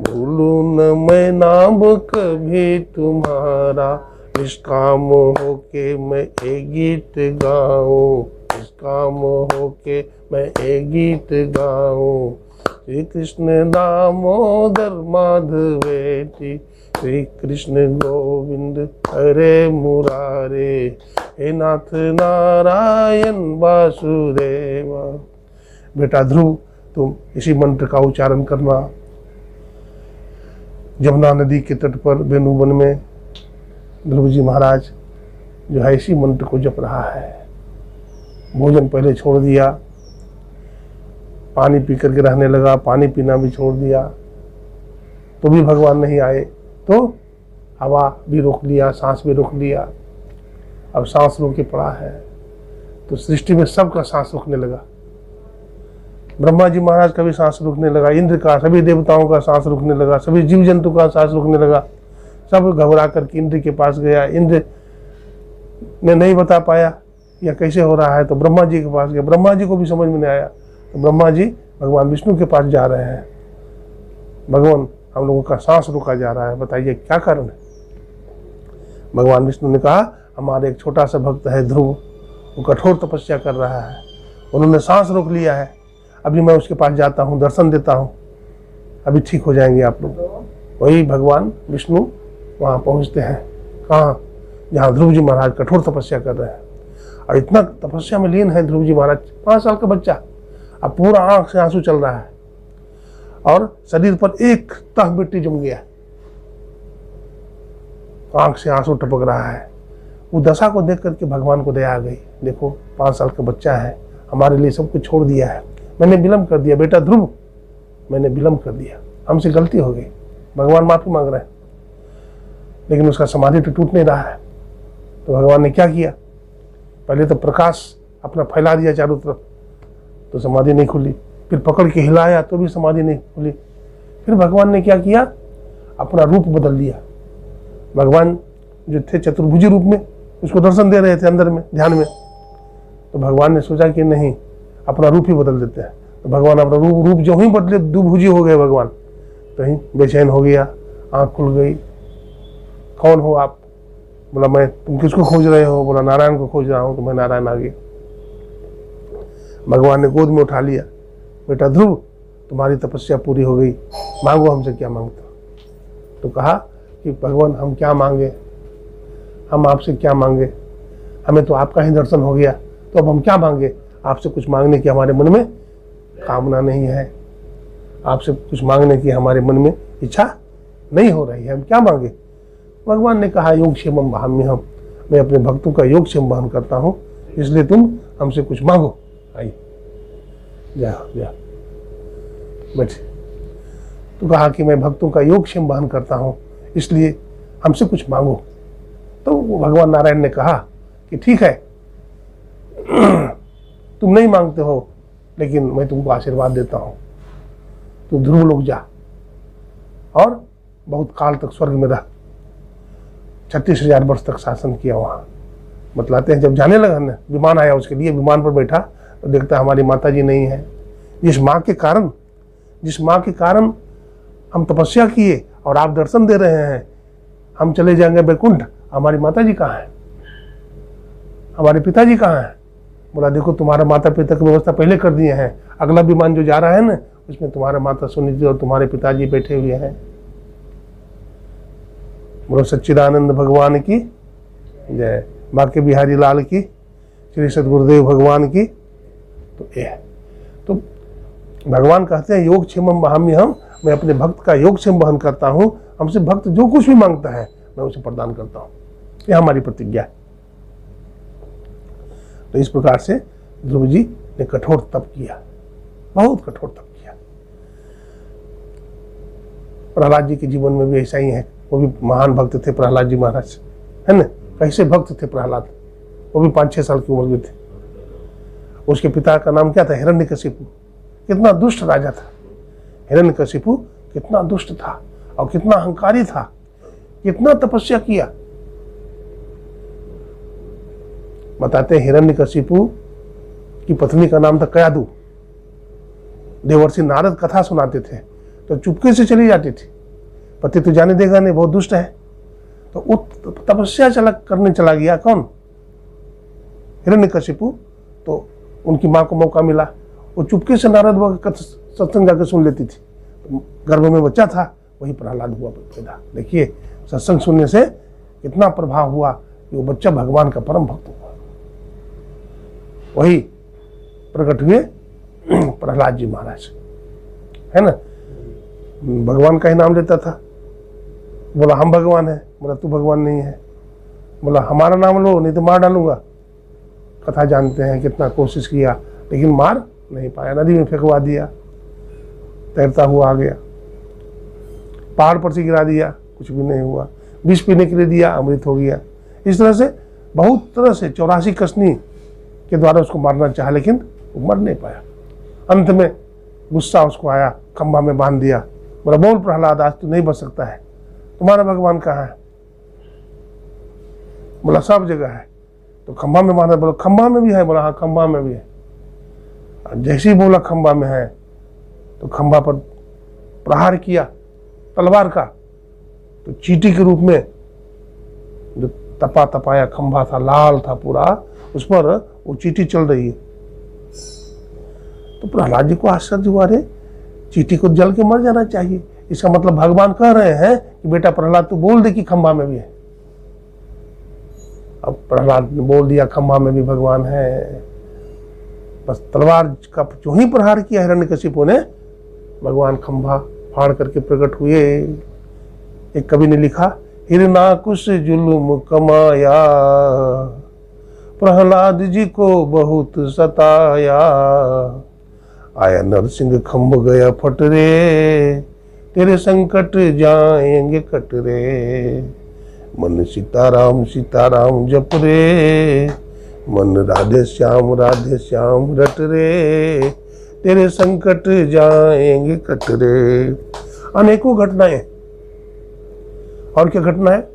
भूलूं न मैं नाम कभी तुम्हारा। निष्काम होके मैं एक गीत गाऊं, निष्काम होके मैं एक गीत गाऊं। श्री कृष्ण दामोदर माधवेति, श्री कृष्ण गोविंद हरे मुरारे, हे नाथ नारायण वासुदेव। बेटा ध्रुव तुम इसी मंत्र का उच्चारण करना। जमुना नदी के तट पर वेणुवन में ध्रुव जी महाराज जो है इसी मंत्र को जप रहा है। भोजन पहले छोड़ दिया, पानी पी करके रहने लगा, पानी पीना भी छोड़ दिया, तो भी भगवान नहीं आए। तो हवा भी रोक लिया, सांस भी रोक लिया। अब सांस रोके पड़ा है तो सृष्टि में सबका सांस रुकने लगा। ब्रह्मा जी महाराज का भी सांस रुकने लगा, इंद्र का, सभी देवताओं का सांस रुकने लगा, सभी जीव जंतु का सांस रुकने लगा। सब घबरा करके इंद्र के पास गया। इंद्र ने नहीं बता पाया यह कैसे हो रहा है, तो ब्रह्मा जी के पास गया। ब्रह्मा जी को भी समझ में नहीं आया, तो ब्रह्मा जी भगवान विष्णु के पास जा रहे हैं। भगवान हम लोगों का सांस रुका जा रहा है, बताइए क्या कारण है? भगवान विष्णु ने कहा हमारे एक छोटा सा भक्त है ध्रुव, वो कठोर तपस्या कर रहा है, उन्होंने सांस रोक लिया है। अभी मैं उसके पास जाता हूँ, दर्शन देता हूँ, अभी ठीक हो जाएंगे आप लोग। वही भगवान विष्णु वहाँ पहुँचते हैं। कहाँ? जहाँ ध्रुव जी महाराज कठोर तपस्या कर रहे हैं। और इतना तपस्या में लीन है ध्रुव जी महाराज, 5 साल का बच्चा, अब पूरा आंख से आंसू चल रहा है और शरीर पर एक तह मिट्टी जम गया, आंख से आंसू टपक रहा है। वो दशा को देख करके भगवान को दया आ गई। देखो 5 साल का बच्चा है, हमारे लिए सब कुछ छोड़ दिया है, मैंने विलम्ब कर दिया। बेटा ध्रुव मैंने विलम्ब कर दिया, हमसे गलती हो गई। भगवान माफी मांग रहे हैं, लेकिन उसका समाधि तो टूट नहीं रहा है। तो भगवान ने क्या किया? पहले तो प्रकाश अपना फैला दिया चारों तरफ, तो समाधि नहीं खुली। फिर पकड़ के हिलाया तो भी समाधि नहीं खुली। फिर भगवान ने क्या किया? अपना रूप बदल दिया। भगवान जो थे चतुर्भुजी रूप में, उसको दर्शन दे रहे थे अंदर में ध्यान में। तो भगवान ने सोचा कि नहीं, अपना रूप ही बदल देते हैं। तो भगवान अपना रूप जो ही बदले, दुभुजी हो गए भगवान। तो ही बेचैन हो गया, आँख खुल गई। कौन हो आप? बोला मैं। तुम किसको खोज रहे हो? बोला नारायण को खोज रहा हूँ। तो मैं नारायण आ गया। भगवान ने गोद में उठा लिया। बेटा ध्रुव तुम्हारी तपस्या पूरी हो गई, मांगो हमसे क्या मांगते हो। तो कहा कि भगवान हम क्या मांगे, हम आपसे क्या मांगे, हमें तो आपका ही दर्शन हो गया, तो अब हम क्या मांगे? आपसे कुछ मांगने की हमारे मन में कामना नहीं है, आपसे कुछ मांगने की हमारे मन में इच्छा नहीं हो रही है, हम क्या मांगे? भगवान ने कहा योगक्षेमम वहाम्यहम्, मैं अपने भक्तों का योगक्षेम वहन करता हूँ, इसलिए तुम हमसे कुछ मांगो। आई जा बैठे। तो कहा कि मैं भक्तों का योगक्षेम वहन करता हूँ, इसलिए हमसे कुछ मांगो। तो भगवान नारायण ने कहा कि ठीक है, तुम नहीं मांगते हो, लेकिन मैं तुमको आशीर्वाद देता हूँ, तुम ध्रुव लोक जा और बहुत काल तक स्वर्ग में रह। 36,000 वर्ष तक शासन किया वहाँ। बतलाते हैं जब जाने लगा ना, विमान आया उसके लिए, विमान पर बैठा तो देखता हमारी माता जी नहीं है। जिस माँ के कारण हम तपस्या किए और आप दर्शन दे रहे हैं, हम चले जाएंगे बैकुंठ, हमारी माता जी कहाँ है, हमारे पिताजी कहाँ हैं? बोला देखो तुम्हारे माता पिता की व्यवस्था पहले कर दिए हैं, अगला विमान जो जा रहा है ना उसमें तुम्हारे माता सुनीति और तुम्हारे पिताजी बैठे हुए हैं। बोलो सच्चिदानंद भगवान की जय, बांके बिहारी लाल की, श्री सद्गुरुदेव भगवान की। तो ये है, तो भगवान कहते हैं योगक्षेमम वहामी हम, मैं अपने भक्त का योगक्षेम वहन करता हूँ, हमसे भक्त जो कुछ भी मांगता है मैं उसे प्रदान करता हूँ, ये हमारी प्रतिज्ञा है। तो इस प्रकार से ध्रुव जी ने कठोर तप किया, बहुत कठोर तप किया। प्रहलाद जी के जीवन में भी ऐसा ही है, वो भी महान भक्त थे प्रहलाद जी महाराज, है ना। कैसे भक्त थे प्रहलाद, वो भी 5-6 साल की उम्र में थे। उसके पिता का नाम क्या था? हिरण्यकशिपु। कितना दुष्ट राजा था हिरण्यकशिपु, कितना दुष्ट था और कितना अहंकारी था, कितना तपस्या किया। बताते हैं हिरण्यकशिपु की पत्नी का नाम था कयादु। देवर्षि नारद कथा सुनाते थे तो चुपके से चली जाती थी, पति तो जाने देगा नहीं, बहुत दुष्ट है। तो तपस्या करने चला गया कौन? हिरण्यकशिपु। तो उनकी माँ को मौका मिला, वो चुपके से नारद बाबा का सत्संग जाकर सुन लेती थी। तो गर्भ में बच्चा था, वही प्रहलाद हुआ पैदा। देखिए सत्संग सुनने से कितना प्रभाव हुआ कि वो बच्चा भगवान का परम भक्त हुआ। वही प्रकट हुए प्रहलाद जी महाराज, है ना। भगवान का ही नाम लेता था। बोला हम भगवान है, बोला तू भगवान नहीं है। बोला हमारा नाम लो नहीं तो मार डालूंगा। कथा जानते हैं कितना कोशिश किया लेकिन मार नहीं पाया, नदी में फेंकवा दिया, तैरता हुआ आ गया। पहाड़ पर से गिरा दिया, कुछ भी नहीं हुआ। विष पीने के लिए दिया, अमृत हो गया। इस तरह से बहुत तरह से 84 कसनी के द्वारा उसको मारना चाहा लेकिन वो मर नहीं पाया। अंत में गुस्सा उसको आया, खंभा में बांध दिया। बोला बोल प्रहलाद आज तू नहीं बच सकता है, तुम्हारा भगवान कहाँ है? बोला सब जगह है। तो खंभा में बांधा। बोला खंभा में भी है? बोला हाँ खंभा में भी है। जैसे ही बोला खंभा में है तो खंभा पर प्रहार किया तलवार का, तो चींटी के रूप में जो तपाया खंभा था, लाल था पूरा, उस पर वो चींटी चल रही है। तो प्रहलाद जी को आश्चर्य हुआ, रे चींटी को जल के मर जाना चाहिए, इसका मतलब भगवान कह रहे हैं कि बेटा प्रहलाद तू बोल दे कि खंभा में भी है। अब प्रहलाद ने बोल दिया खंभा में भी भगवान है। बस तलवार का जो ही प्रहार किया हिरण्यकशिपु ने, भगवान खंभा फाड़ करके प्रकट हुए। एक कवि ने लिखा, हिरणाकुश जुल्म कमाया, प्रहलाद जी को बहुत सताया, आया नरसिंह खंभ गया फट रे, तेरे संकट जाएंगे कट रे, मन सीताराम सीताराम जप रे, मन राधे श्याम रट रे, तेरे संकट जाएंगे कट रे। अनेकों घटनाएं। और क्या घटना है?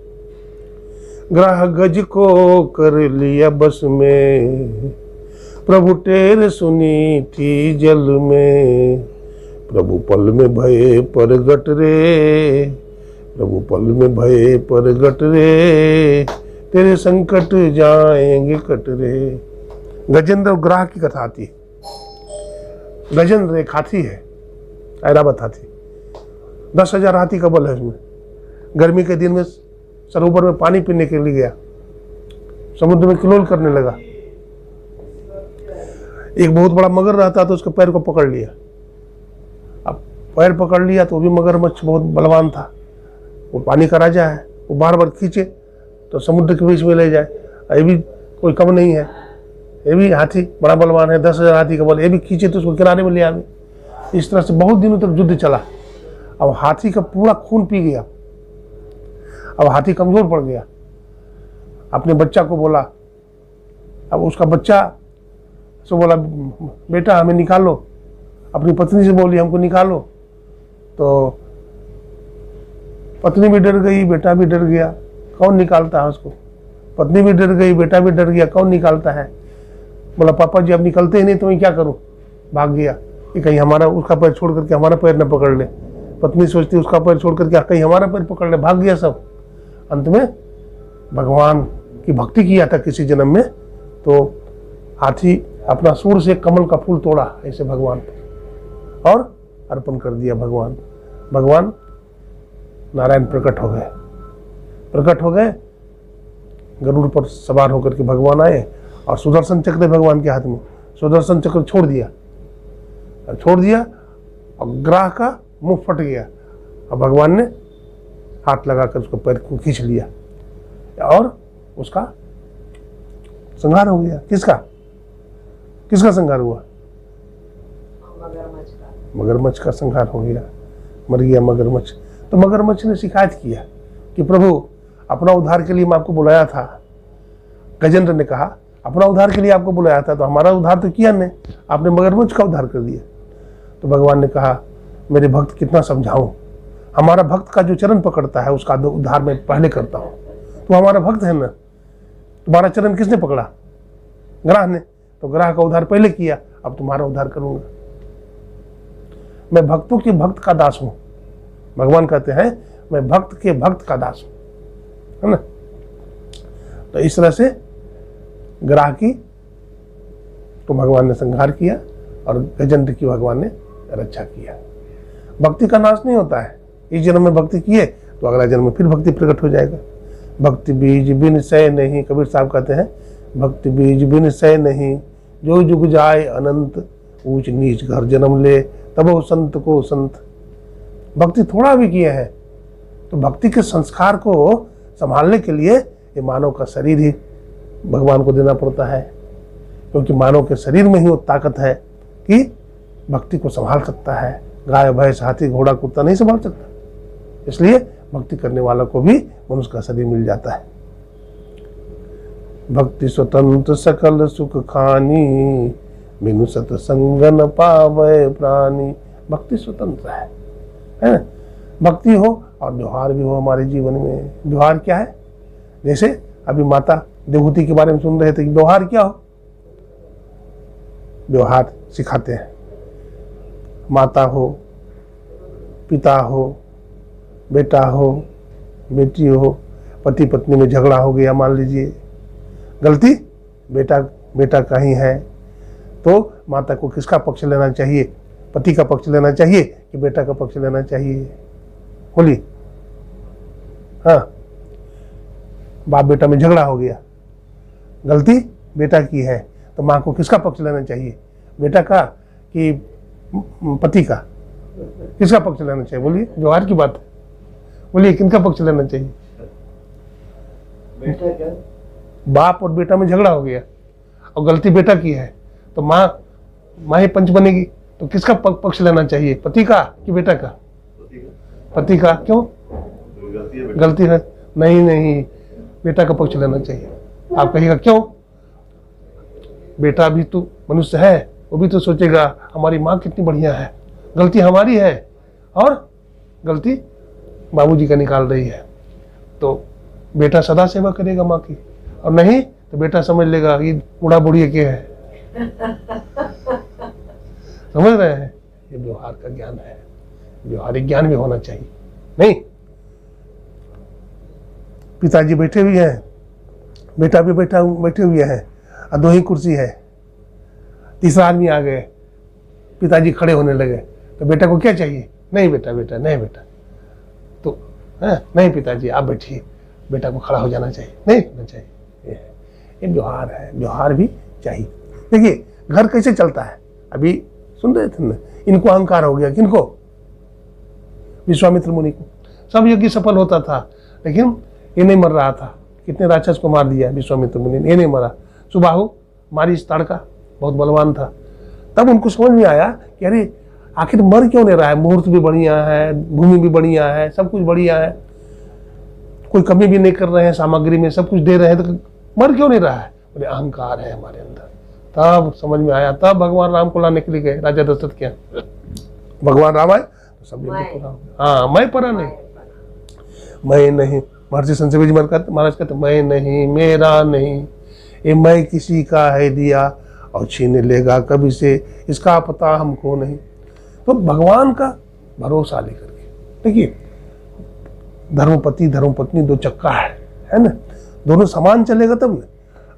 ग्राह गज को कर लिया बस में, प्रभु टेर सुनी थी जल में, प्रभु पल में भये परगट रे, प्रभु पल में भये परगट रे, तेरे संकट जाएंगे कट रे। गजेंद्र और ग्राह की कथा आती है। गजेंद्र एक हाथी है, ऐरावत हाथी, 10,000 हाथी का बल है उसमें। गर्मी के दिन में सरोवर में पानी पीने के लिए गया, समुद्र में किलोल करने लगा। एक बहुत बड़ा मगर रहता तो उसके पैर को पकड़ लिया। अब पैर पकड़ लिया तो वो भी मगरमच्छ बहुत बलवान था, वो पानी का राजा है, वो बार बार खींचे तो समुद्र के बीच में ले जाए, ये भी कोई कम नहीं है, ये भी हाथी बड़ा बलवान है, 10,000 हाथी का बल, ये भी खींचे तो उसको किनारे में ले आवे। इस तरह से बहुत दिनों तक युद्ध चला। अब हाथी का पूरा खून पी गया, अब हाथी कमजोर पड़ गया। अपने बच्चा को बोला, अब उसका बच्चा से बोला बेटा हमें निकालो, अपनी पत्नी से बोली हमको निकालो। तो पत्नी भी डर गई, बेटा भी डर गया, कौन निकालता है उसको। पत्नी भी डर गई, बेटा भी डर गया, कौन निकालता है। बोला पापा जी अब निकलते ही नहीं तो मैं क्या करूं। भाग गया कि कहीं हमारा उसका पैर छोड़ करके हमारा पैर न पकड़ ले। पत्नी सोचती उसका पैर छोड़ करके कहीं हमारा पैर पकड़ ले, भाग गया सब। अंत में भगवान की भक्ति किया था किसी जन्म में, तो हाथी अपना सूर से कमल का फूल तोड़ा ऐसे भगवान पर और अर्पण कर दिया। भगवान नारायण प्रकट हो गए, गरुड़ पर सवार होकर के भगवान आए और सुदर्शन चक्र भगवान के हाथ में। सुदर्शन चक्र छोड़ दिया और ग्राह का मुंह फट गया और भगवान ने हाथ लगाकर उसको पैर को खींच लिया और उसका संहार हो गया। किसका संहार हुआ। मगरमच्छ का संहार हो गया, मर गया मगरमच्छ। तो मगरमच्छ ने शिकायत किया कि प्रभु अपना उद्धार के लिए मैं आपको बुलाया था। गजेंद्र ने कहा अपना उद्धार के लिए आपको बुलाया था, तो हमारा उद्धार तो किया नहीं, आपने मगरमच्छ का उद्धार कर दिया। तो भगवान ने कहा मेरे भक्त कितना समझाऊं, हमारा भक्त का जो चरण पकड़ता है उसका उद्धार मैं पहले करता हूं। तो हमारा भक्त है ना, तुम्हारा चरण किसने पकड़ा, ग्राह ने, तो ग्राह का उद्धार पहले किया, अब तुम्हारा उद्धार करूंगा। मैं भक्तों के भक्त का दास हूं। भगवान कहते हैं मैं भक्त के भक्त का दास हूं, है ना। तो इस तरह से ग्राह की तो भगवान ने संहार किया और गजेंद्र की भगवान ने रक्षा किया। भक्ति का नाश नहीं होता है। इस जन्म में भक्ति किए तो अगला जन्म में फिर भक्ति प्रकट हो जाएगा। भक्ति बीज बिन सय नहीं, कबीर साहब कहते हैं भक्ति बीज बिन सय नहीं, जो जुग जाए अनंत, ऊंच नीच घर जन्म ले तब संत को संत। भक्ति थोड़ा भी किए हैं तो भक्ति के संस्कार को संभालने के लिए ये मानव का शरीर ही भगवान को देना पड़ता है, क्योंकि मानव के शरीर में ही वो ताकत है कि भक्ति को संभाल सकता है। गाय भैंस हाथी घोड़ा कुत्ता नहीं संभाल सकता, इसलिए भक्ति करने वाला को भी मनुष्य का शरीर मिल जाता है। भक्ति स्वतंत्र सकल सुख खानी, बिनु सतसंग न पावे प्राणी। भक्ति स्वतंत्र है ना। भक्ति हो और व्यवहार भी हो हमारे जीवन में। व्यवहार क्या है, जैसे अभी माता देवहूति के बारे में सुन रहे थे कि व्यवहार क्या हो, व्यवहार सिखाते हैं। माता हो, पिता हो, बेटा हो, बेटी हो, पति पत्नी में झगड़ा हो गया, मान लीजिए गलती बेटा का ही है, तो माता को किसका पक्ष लेना चाहिए, पति का पक्ष लेना चाहिए कि बेटा का पक्ष लेना चाहिए। बोलिए। हाँ, बाप बेटा में झगड़ा हो गया, गलती बेटा की है, तो माँ को किसका पक्ष लेना चाहिए, बेटा का कि पति का, किसका पक्ष लेना चाहिए। बोलिए, व्यवहार की बात है, बोलिए किनका पक्ष लेना चाहिए। बेटा का। बाप और बेटा में झगड़ा हो गया और गलती बेटा की है, तो माँ ही पंच बनेगी, तो किसका पक्ष लेना चाहिए, पति का कि बेटा का। पति का। क्यों, गलती है। नहीं, बेटा का पक्ष लेना चाहिए। आप कहिएगा क्यों, बेटा भी तो मनुष्य है, वो भी तो सोचेगा हमारी माँ कितनी बढ़िया है, गलती हमारी है और गलती बाबूजी का निकाल रही है, तो बेटा सदा सेवा करेगा माँ की, और नहीं तो बेटा समझ लेगा कि बूढ़ा बुढ़िया के है। समझ रहे हैं, ये व्यवहार का ज्ञान है, व्यवहारिक ज्ञान भी होना चाहिए। नहीं, पिताजी बैठे हुए हैं, बेटा भी बैठे हुए हैं और दो ही कुर्सी है, तीसरा आदमी आ गए, पिताजी खड़े होने लगे, तो बेटा को क्या चाहिए, नहीं बेटा नहीं बेटा, तो नहीं पिताजी आप बैठिए, बेटा को खड़ा हो जाना चाहिए, नहीं होना चाहिए। ये व्यवहार है, व्यवहार भी चाहिए। देखिए घर कैसे चलता है, अभी सुन रहे थे ना, इनको अहंकार हो गया, किनको, विश्वामित्र मुनि को। सब यज्ञ सफल होता था, लेकिन ये नहीं मर रहा था। कितने राक्षस को मार दिया विश्वामित्र मुनि ने, ये नहीं मरा। सुबाहु मारीच ताड़का बहुत बलवान था। तब उनको समझ में आया कि अरे आखिर मर क्यों नहीं रहा है, मुहूर्त भी बढ़िया है, भूमि भी बढ़िया है, सब कुछ बढ़िया है, कोई कमी भी नहीं कर रहे हैं, सामग्री में सब कुछ दे रहे हैं, तो मर क्यों नहीं रहा है? बोले अहंकार है हमारे अंदर। तब समझ में आया, तब भगवान राम को लाने के लिए गए राजा दशरथ के यहाँ। भगवान राम आए तो सब पूरा हो गया। हाँ, मैं परा नहीं, मैं नहीं। महर्षि संजीव जी महाराज कहते मैं नहीं, मेरा नहीं, ये मैं किसी का है दिया और छीन लेगा कभी से, इसका पता हमको नहीं। तो भगवान का भरोसा लेकर के देखिए, धर्मपति धर्मपत्नी दो चक्का है ना, दोनों समान चलेगा तब ना।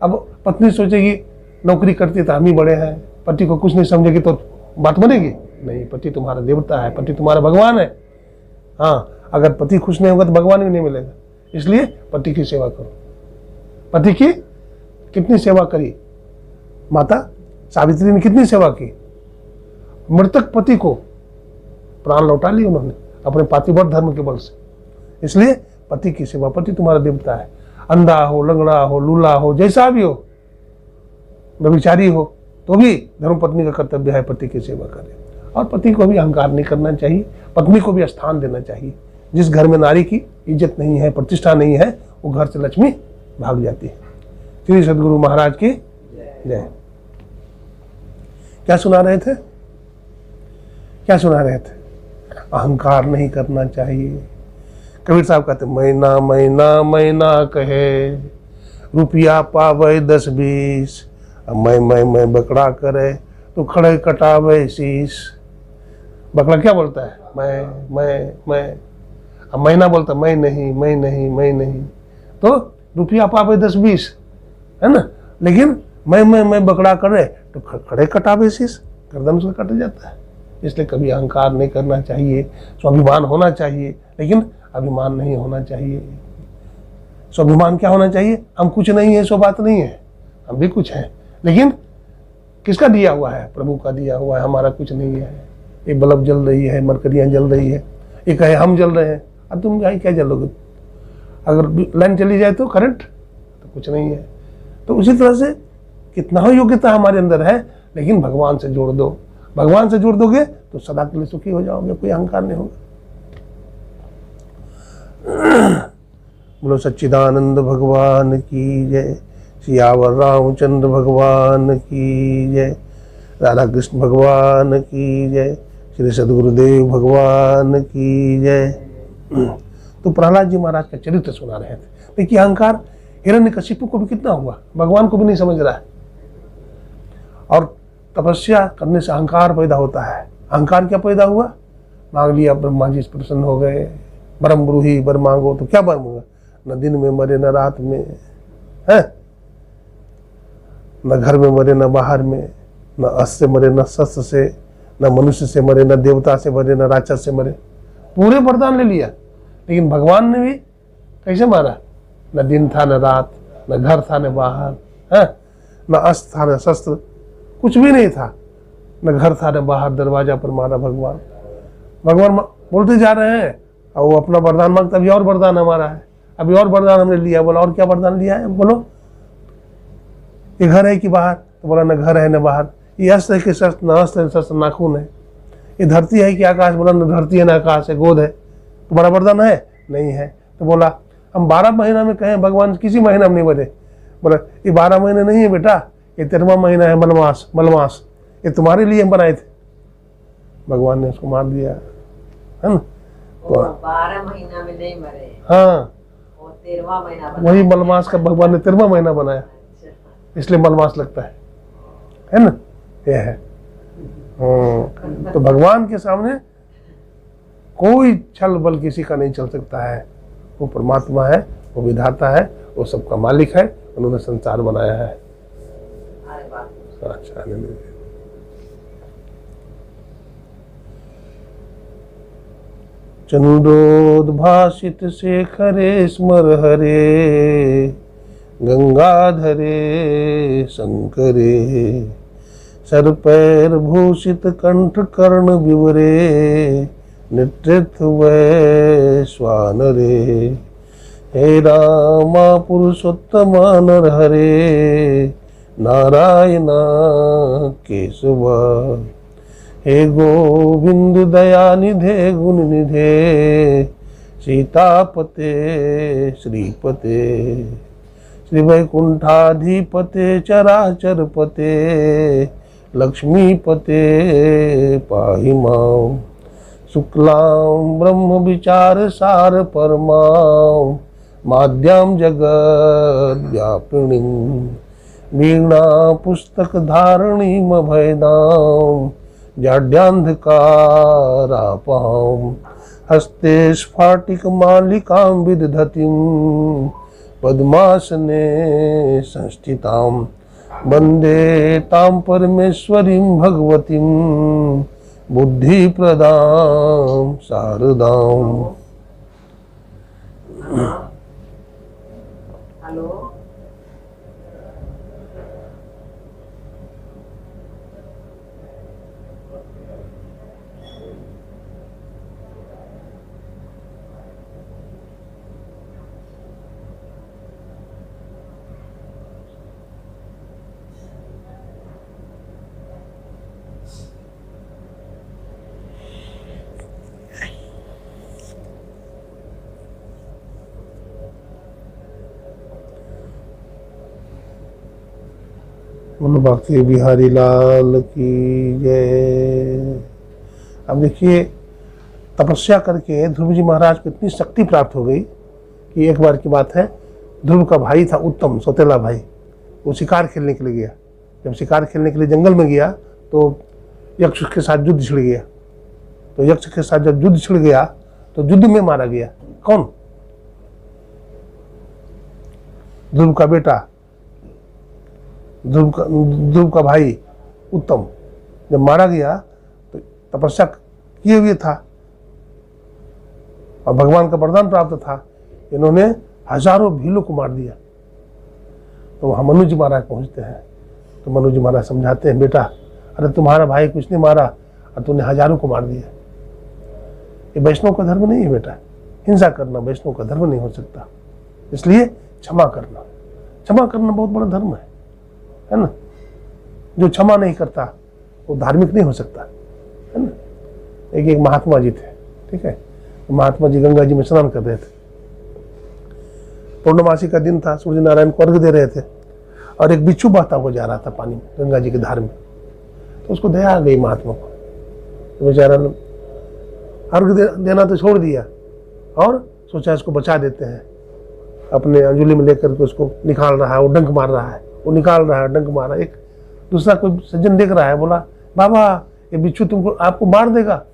अब पत्नी सोचेगी नौकरी करती तो हम ही बड़े हैं, पति को कुछ नहीं समझेगी तो बात बनेगी नहीं। पति तुम्हारा देवता है, पति तुम्हारा भगवान है। हाँ, अगर पति खुश नहीं होगा तो भगवान भी नहीं मिलेगा। इसलिए पति की सेवा करो। पति की कितनी सेवा करी माता सावित्री ने, कितनी सेवा की, मृतक पति को प्राण लौटा लिए उन्होंने अपने पातिव्रत धर्म के बल से। इसलिए पति की सेवा, पति तुम्हारा देवता है। अंधा हो, लंगड़ा हो, लूला हो, जैसा भी हो, व्यभिचारी हो, तो भी धर्मपत्नी का कर्तव्य है पति की सेवा करे। और पति को भी अहंकार नहीं करना चाहिए, पत्नी को भी स्थान देना चाहिए। जिस घर में नारी की इज्जत नहीं है, प्रतिष्ठा नहीं है, वो घर से लक्ष्मी भाग जाती है। श्री सद्गुरु महाराज की जय। क्या सुना रहे थे, क्या सुना रहे थे? अहंकार नहीं करना चाहिए। कबीर साहब कहते महीना महीना महीना कहे, रुपया पावे 10-20, मैं बकड़ा करे तो खड़े कटावे शीश। बकड़ा क्या बोलता है? मैं। अब महीना बोलता मैं नहीं, मैं नहीं, मैं नहीं। तो रुपया पावे 10-20 है ना, लेकिन मैं बकड़ा करे तो खड़े कटावे शीश, गर्दन से कट जाता है। इसलिए कभी अहंकार नहीं करना चाहिए, स्वाभिमान होना चाहिए, लेकिन अभिमान नहीं होना चाहिए। स्वाभिमान क्या होना चाहिए? हम कुछ नहीं है, सो बात नहीं है, हम भी कुछ हैं, लेकिन किसका दिया हुआ है? प्रभु का दिया हुआ है, हमारा कुछ नहीं है। ये बल्ब जल रही है, मरकरियाँ जल रही है, ये कहे हम जल रहे हैं, अब तुम क्या जलोगे? अगर लाइन चली जाए तो करंट, तो कुछ नहीं है। तो उसी तरह से कितना हो योग्यता हमारे अंदर है, लेकिन भगवान से जोड़ दो। भगवान से जोड़ दोगे तो सदा के लिए सुखी हो जाओगे, कोई अहंकार नहीं होगा। बोलो सच्चिदानंद भगवान की जय, सियावर रामचंद्र भगवान की जय, राधा कृष्ण भगवान की जय, श्री सद्गुरुदेव भगवान की जय। तो प्रहलाद जी महाराज का चरित्र सुना रहे थे। देखिए अहंकार हिरण्यकशिपु को भी कितना हुआ, भगवान को भी नहीं समझ रहा है। और तपस्या करने से अहंकार पैदा होता है। अहंकार क्या पैदा हुआ? मांग लिया, ब्रह्मा जी प्रसन्न हो गए, बरम ब्रूही बर मांगो, तो क्या बर मांगा? न दिन में मरे न रात में है, न घर में मरे न बाहर में, न अस्त्र से मरे न शस्त्र से, न मनुष्य से मरे, न देवता से मरे, न राक्षस से मरे। पूरे वरदान ले लिया, लेकिन भगवान ने भी कैसे मारा? न दिन था न रात, न घर था न बाहर है, न अस्त्र था न शस्त्र, कुछ भी नहीं था, न घर था न बाहर, दरवाजा पर मारा भगवान। भगवान बोलते जा रहे हैं और वो अपना वरदान मांगता, अभी और वरदान हमारा है, अभी और वरदान हमने लिया। बोला और क्या वरदान लिया है? बोलो। ये घर है कि बाहर? तो बोला न घर है न बाहर। ये अस्त्र है कि शस्त्र? न अस्त्र है शस्त्र, नाखून है। ये धरती है कि आकाश? बोला न धरती है न आकाश है, गोद है। तुम्हारा वरदान है? नहीं है। तो बोला हम 12 महीना में कहें भगवान किसी महीना में नहीं बने। बोला ये 12 महीने नहीं है बेटा, ये 13वां महीना है, मलमास, ये तुम्हारे लिए हम बनाए थे। भगवान ने उसको मार दिया है ना। तो 12 महीना में नहीं मरे, हाँ, 13वां महीना वही मलमास का भगवान ने 13वां महीना बनाया, इसलिए मलमास लगता है ना। यह है। तो भगवान के सामने कोई छल बल किसी का नहीं चल सकता है। वो परमात्मा है, वो विधाता है, वो सबका मालिक है, उन्होंने संसार बनाया है। अच्छा, चंद्रोद्भासित शेखरे स्मर हरे, गंगाधरे शंकरे, सर पैर भूषित कंठ कर्ण विवरे, नेतृत्व स्वानरे, हे रामा पुरुषोत्तम नर हरे, नारायण केशव। हे गोविंद दया निधे गुण निधे, सीतापते श्रीपते, श्री वैकुंठाधिपते चराचरपते, लक्ष्मीपते पाहि मां। शुक्लां ब्रह्म विचार सार परमां, माद्यां जगद्व्यापिनीं, वीणा पुस्तक धारणीं अभयदां, जाड्यान्धकारापहां। हस्ते स्फाटिक मालिकां विदधतीं, पद्मासने संस्थितां, वन्दे तां परमेश्वरीं भगवतीं, बुद्धिप्रदां शारदाम्। हेलो बोलो भक्ति बिहारी लाल की जय। अब देखिए, तपस्या करके ध्रुव जी महाराज को इतनी शक्ति प्राप्त हो गई कि एक बार की बात है, ध्रुव का भाई था उत्तम, सौतेला भाई, वो शिकार खेलने के लिए गया। जब शिकार खेलने के लिए जंगल में गया तो यक्ष के साथ युद्ध छिड़ गया। तो यक्ष के साथ जब युद्ध छिड़ गया तो युद्ध में मारा गया। कौन? ध्रुव का बेटा, ध्रुव का भाई उत्तम जब मारा गया तो तपस्या किए हुए था और भगवान का वरदान प्राप्त था। इन्होंने हजारों भीलों को मार दिया। तो वहाँ मनु जी महाराज पहुँचते हैं। तो मनु जी महाराज समझाते हैं, बेटा अरे तुम्हारा भाई कुछ नहीं मारा और तूने हजारों को मार दिया। ये वैष्णव का धर्म नहीं है बेटा, हिंसा करना वैष्णव का धर्म नहीं हो सकता। इसलिए क्षमा करना, क्षमा करना बहुत बड़ा धर्म है ना। जो क्षमा नहीं करता वो धार्मिक नहीं हो सकता, है ना। एक महात्मा जी थे, ठीक है। महात्मा जी गंगा जी में स्नान कर रहे थे। पूर्णमासी का दिन था, सूर्य नारायण को अर्घ दे रहे थे और एक बिच्छू बहता हुआ जा रहा था पानी में, गंगा जी के धार में। तो उसको दया आ गई महात्मा को। तो बेचारा अर्घ देना तो छोड़ दिया और सोचा इसको बचा देते हैं। अपने अंजुलि में लेकर के उसको निकाल रहा है, वो डंक मार रहा है, वो निकाल रहा है, डंक मार रहा है। एक दूसरा कोई सज्जन देख रहा है, बोला बाबा ये बिच्छू तुमको आपको मार देगा,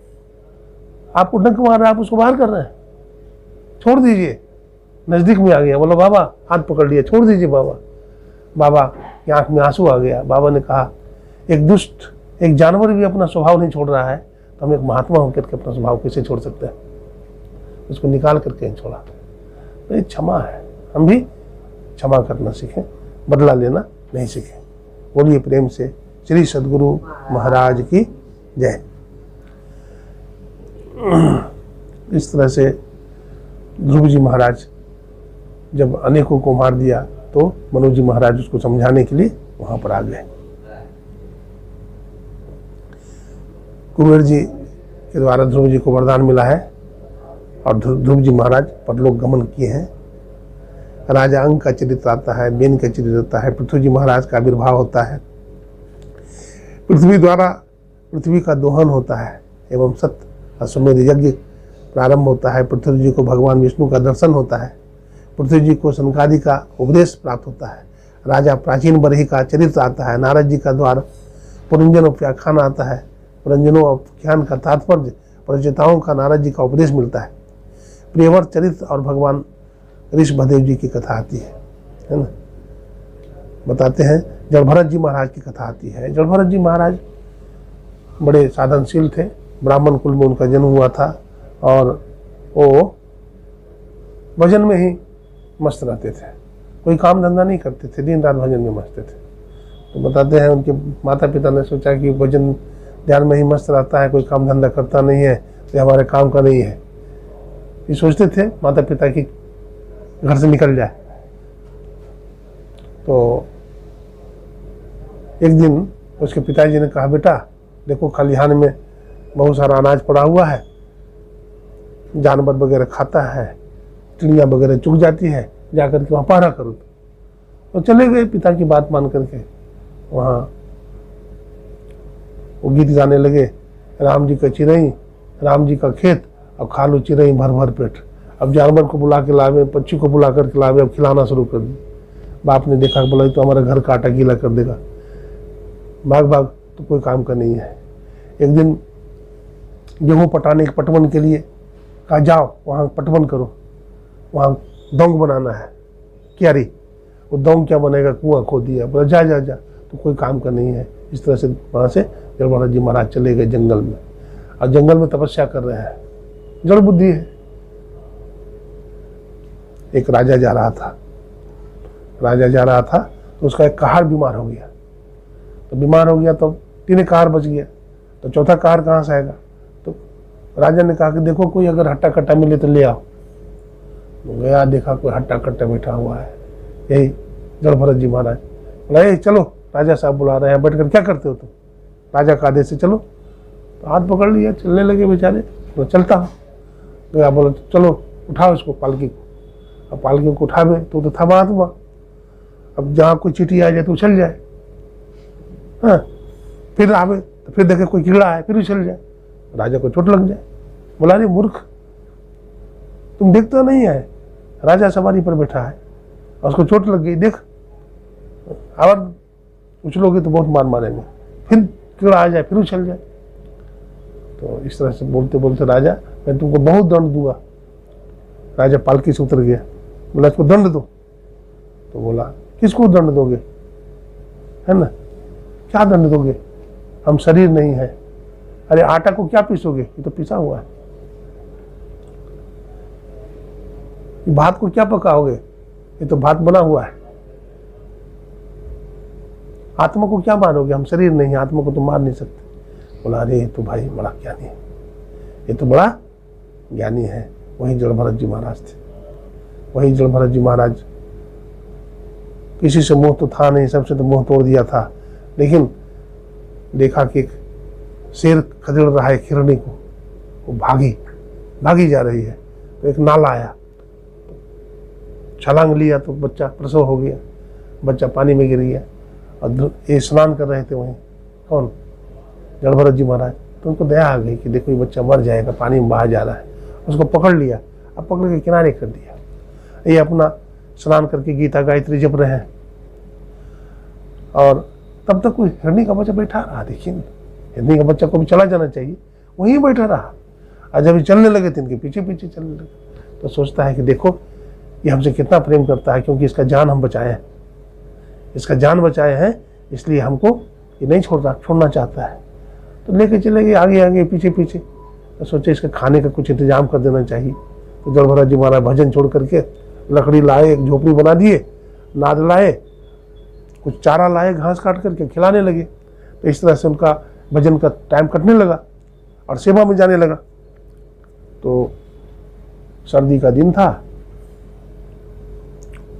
आपको डंक मार रहा है, आप उसको बाहर कर रहे हैं, छोड़ दीजिए। नजदीक में आ गया, बोला बाबा हाथ पकड़ लिया, छोड़ दीजिए बाबा। बाबा की आंख में आंसू आ गया। बाबा ने कहा एक दुष्ट, एक जानवर भी अपना स्वभाव नहीं छोड़ रहा है, तो हम एक महात्मा होकर के अपना स्वभाव कैसे छोड़ सकते हैं। उसको निकाल करके छोड़ा। तो ये क्षमा है, हम भी क्षमा करना सीखें, बदला लेना नहीं सीखें। बोलिए प्रेम से श्री सद्गुरु महाराज की जय। इस तरह से ध्रुव जी महाराज जब अनेकों को मार दिया तो मनु जी महाराज उसको समझाने के लिए वहां पर आ गए। कुबेर जी के द्वारा ध्रुव जी को वरदान मिला है और ध्रुव जी महाराज परलोक गमन किए हैं। राजा अंग का चरित्र आता है, बेन का चरित्र आता है, पृथ्वी जी महाराज का आविर्भाव होता है, पृथ्वी द्वारा पृथ्वी का दोहन होता है एवं सत्य अश्वमेध यज्ञ प्रारंभ होता है। पृथ्वी जी को भगवान विष्णु का दर्शन होता है। पृथ्वी जी को सनकादि का उपदेश प्राप्त होता है। राजा प्राचीन बरही का चरित्र आता है। नारद जी का द्वारा पुरंजन व्याख्यान आता है। पुरंजनों व्याख्यान का तात्पर्य प्रचेताओं का नारद जी का उपदेश मिलता है। प्रियव्रत चरित्र और भगवान ऋषभदेव जी की कथा आती है ना। बताते हैं जलभरत जी महाराज की कथा आती है। जलभरत जी महाराज बड़े साधनशील थे, ब्राह्मण कुल में उनका जन्म हुआ था और वो भजन में ही मस्त रहते थे, कोई काम धंधा नहीं करते थे, दिन रात भजन में मस्त थे। तो बताते हैं उनके माता पिता ने सोचा कि भजन ध्यान में ही मस्त रहता है, कोई काम धंधा करता नहीं है, तो हमारे काम का नहीं है। ये सोचते थे माता पिता की घर से निकल जाए। तो एक दिन उसके पिताजी ने कहा, बेटा देखो खलिहान में बहुत सारा अनाज पड़ा हुआ है, जानवर वगैरह खाता है, चिड़िया वगैरह चुग जाती है, जाकर के वहाँ पहरा करो। तो चले गए पिता की बात मान करके। वहाँ वो गीत गाने लगे, राम जी का चिरई, राम जी का खेत, अब खा लो चिरई भर भर पेट। अब जानवर को बुला के लावे, पक्षी को बुला कर के लावे, अब खिलाना शुरू कर दी। बाप ने देखा, बोला तो हमारा घर का आटा गीला कर देगा, भाग भाग, तो कोई काम का नहीं है। एक दिन गेहूँ पटाने के पटवन के लिए कहा, जाओ वहाँ पटवन करो, वहाँ दौंग बनाना है, क्यारी। वो दौंग क्या बनेगा, कुआं खोद दिया। बोला जा जा जा, तो कोई काम का नहीं है। इस तरह से वहाँ से जड़ महाराज जी महाराज चले गए जंगल में, और जंगल में तपस्या कर रहे हैं, जड़ बुद्धि है। एक राजा जा रहा था, तो उसका एक कहार बीमार हो गया। तो बीमार हो गया तो 3 कहार बच गया, तो चौथा कहार कहाँ से आएगा। तो राजा ने कहा कि देखो कोई अगर हट्टा कट्टा मिले तो ले आओ। तो गया, देखा कोई हट्टा कट्टा बैठा हुआ है, यही जड़ भरत जी महाराज। बोला चलो, राजा साहब बुला रहे हैं, बैठकर क्या करते हो तुम, राजा का आदेश से चलो। तो हाथ पकड़ लिया, चलने लगे बेचारे। तो चलता हूँ गया, बोला चलो उठाओ इसको, पालकी को। अब पालकी को उठावे तो था महात्मा, अब जहाँ कोई चींटी आ जाए तो उछल जाए, हाँ, फिर आवे तो फिर देखे कोई कीड़ा है फिर उछल जाए, राजा को चोट लग जाए। बोला अरे मूर्ख, तुम देखते नहीं है, राजा सवारी पर बैठा है और उसको चोट लग गई, देख और उछलोगे तो बहुत मार मारेंगे, फिर कीड़ा आ जाए फिर उछल जाए। तो इस तरह से बोलते बोलते राजा, मैं तुमको बहुत दंड दूंगा। राजा पालकी से उतर गया, बोला इसको दंड दो। तो बोला किसको दंड दोगे, है ना, क्या दंड दोगे, हम शरीर नहीं है। अरे आटा को क्या पीसोगे, ये तो पिसा हुआ है। भात को क्या पकाओगे, ये तो भात बना हुआ है। आत्मा को क्या मारोगे, हम शरीर नहीं है, आत्मा को तो मार नहीं सकते। बोला अरे ये तो भाई बड़ा ज्ञानी है, ये तो बड़ा ज्ञानी है। वही जड़ भरत जी महाराज थे। वही जड़ भरत जी महाराज, किसी से मोह तो था नहीं, सबसे तो मोह तोड़ दिया था। लेकिन देखा कि एक शेर खदेड़ रहा है हिरणी को, वो भागी जा रही है। तो एक नाला आया, छलांग लिया तो बच्चा प्रसव हो गया, बच्चा पानी में गिर गया। और ये स्नान कर रहे थे वहीं, कौन, जड़ भरत जी महाराज। तो उनको दया आ गई कि देखो ये बच्चा मर जाएगा, पानी में बहा जा रहा है। उसको पकड़ लिया, अब पकड़ के किनारे कर दिया। ये अपना स्नान करके गीता गायत्री जप रहे हैं, और तब तक कोई हिरणी का बच्चा बैठा रहा। देखिए हिरणी का बच्चा को भी चला जाना चाहिए, वहीं बैठा रहा। और जब ये चलने लगे तो इनके पीछे पीछे चलने लगे। तो सोचता है कि देखो ये हमसे कितना प्रेम करता है, क्योंकि इसका जान हम बचाए हैं, इसका जान बचाए हैं, इसलिए हमको ये नहीं छोड़ना चाहता है। तो लेके चले गए आगे आगे पीछे पीछे। तो सोचे इसके खाने का कुछ इंतजाम कर देना चाहिए। तो जड़ भरत जी महाराज भजन छोड़ करके लकड़ी लाए, एक झोपड़ी बना दिए, नाद लाए, कुछ चारा लाए, घास काट करके खिलाने लगे। तो इस तरह से उनका भजन का टाइम कटने लगा और सेवा में जाने लगा। तो सर्दी का दिन था,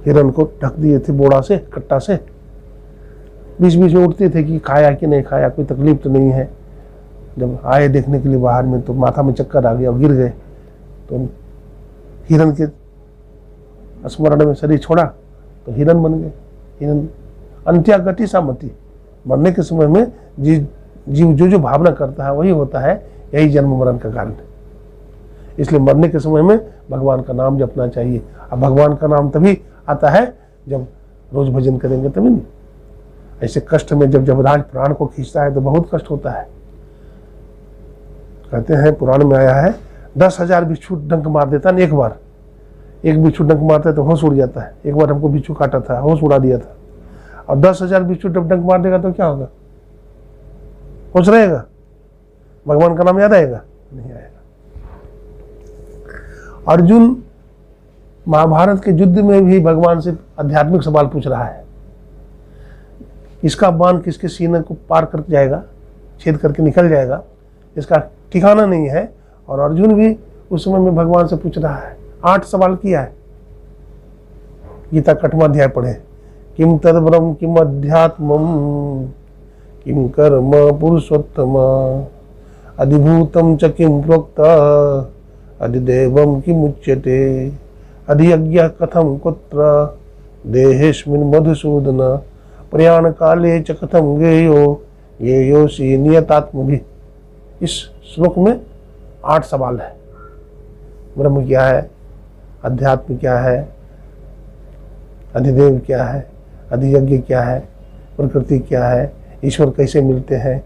हिरन को ढक दिए थे बोड़ा से, कट्टा से। बीच बीच में उठते थे कि खाया कि नहीं खाया, कोई तकलीफ तो नहीं है। जब आए देखने के लिए बाहर में तो माथा में चक्कर आ गया और गिर गए। तो हिरन के स्मरण में शरीर छोड़ा तो हिरन बन गए। हिरन अंत्यागति सामति, मरने के समय में जीव जो भावना करता है वही होता है, यही जन्म मरण का कारण है। इसलिए मरने के समय में भगवान का नाम जपना चाहिए। अब भगवान का नाम तभी आता है जब रोज भजन करेंगे तभी नहीं। ऐसे कष्ट में जब राज प्राण को खींचता है तो बहुत कष्ट होता है। कहते हैं पुराण में आया है 10,000 बिच्छू डंक मार देता है एक बार। एक बिच्छू डंक मारता है तो होश उड़ जाता है। एक बार हमको बिच्छू काटा था, होश उड़ा दिया था। और 10,000 बिच्छू जब डंक मार देगा तो क्या होगा, होश रहेगा, भगवान का नाम याद आएगा, नहीं आएगा। अर्जुन महाभारत के युद्ध में भी भगवान से आध्यात्मिक सवाल पूछ रहा है, इसका बाण किसके सीने को पार कर जाएगा, छेद करके निकल जाएगा, इसका ठिकाना नहीं है। और अर्जुन भी उस समय में भगवान से पूछ रहा है, 8 सवाल किया है। गीता का 8वां अध्याय पढ़े, किम तद ब्रह्म किम अध्यात्मम किम कर्म पुरुषोत्तम अधिभूतं च किम प्रोक्त अधिदेवं किमुच्यते अधियज्ञः कथं कुत्र देहेऽस्मिन् मधुसूदन प्रयाण काले च कथं गेयो गेयोषि नियतात्मभिः। इस श्लोक में 8 सवाल है। ब्रह्म क्या है, अध्यात्म क्या है, अधिदेव क्या है, अधियज्ञ क्या है, प्रकृति क्या है, ईश्वर कैसे मिलते हैं,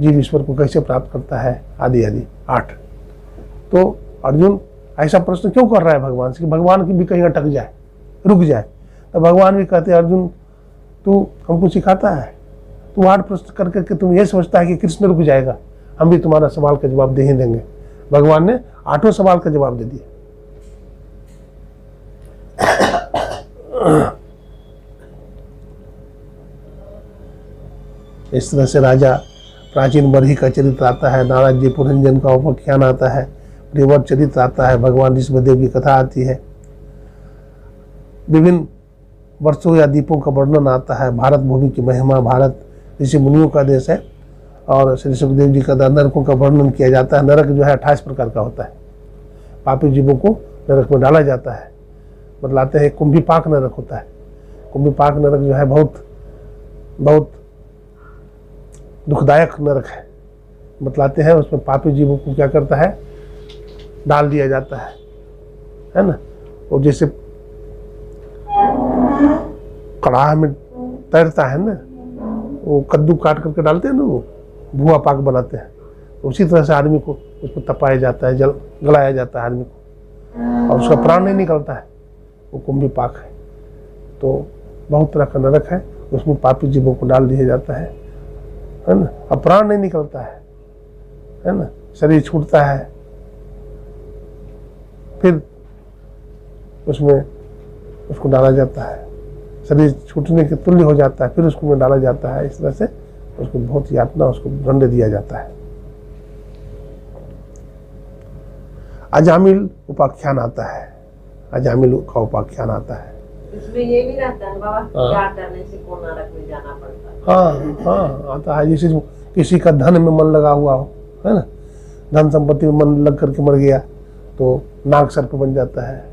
जीव ईश्वर को कैसे प्राप्त करता है, आदि आदि 8। तो अर्जुन ऐसा प्रश्न क्यों कर रहा है भगवान से कि भगवान की भी कहीं अटक जाए, रुक जाए। तो भगवान भी कहते हैं अर्जुन तू हमको सिखाता है, तू 8 प्रश्न कर करके तुम ये सोचता है कि कृष्ण रुक जाएगा, हम भी तुम्हारा सवाल का जवाब दे ही देंगे। भगवान ने 8 सवाल का जवाब दे दिया। इस तरह से राजा प्राचीन बरही का चरित्र आता है, नारद जी पुरंजन का उपाख्यान आता है, प्रियव्रत चरित्र आता है, भगवान ऋषभदेव की कथा आती है, विभिन्न वर्षों या दीपों का वर्णन आता है, भारत भूमि की महिमा, भारत ऋषि मुनियों का देश है और श्री सुखदेव जी का नरकों का वर्णन किया जाता है। नरक जो है 28 प्रकार का होता है, पापी जीवों को नरक में डाला जाता है। बतलाते हैं कुंभीपाक नरक होता है। कुंभीपाक नरक जो है बहुत दुखदायक नरक है। बतलाते हैं उसमें पापी जीवों को क्या करता है, डाल दिया जाता है ना। और जैसे कड़ाह में तैरता है ना, वो कद्दू काट करके डालते हैं ना, वो भुआ पाक बनाते हैं, तो उसी तरह से आदमी को उसमें तपाया जाता है, गलाया जाता है आदमी को, और उसका प्राण नहीं निकलता है, वो कुंभी पाक है। तो बहुत तरह का नरक है, उसमें पापी जीवों को डाल दिया जाता है ना। अब प्राण नहीं निकलता है ना, शरीर छूटता है, फिर उसमें उसको डाला जाता है, शरीर छूटने के तुल्य हो जाता है, फिर उसको में डाला जाता है। इस तरह से उसको बहुत यातना, उसको दंड दिया जाता है। अजामिल उपाख्यान आता है, अजामिल का उपाख्यान आता है। इसमें ये भी रहता है बाबा, क्या करने से कौन नरक में जाना पड़ता है। हाँ आता है। जैसे किसी का धन में मन लगा हुआ हो, है ना, धन संपत्ति में मन लग करके मर गया तो नाग सर्प बन जाता है।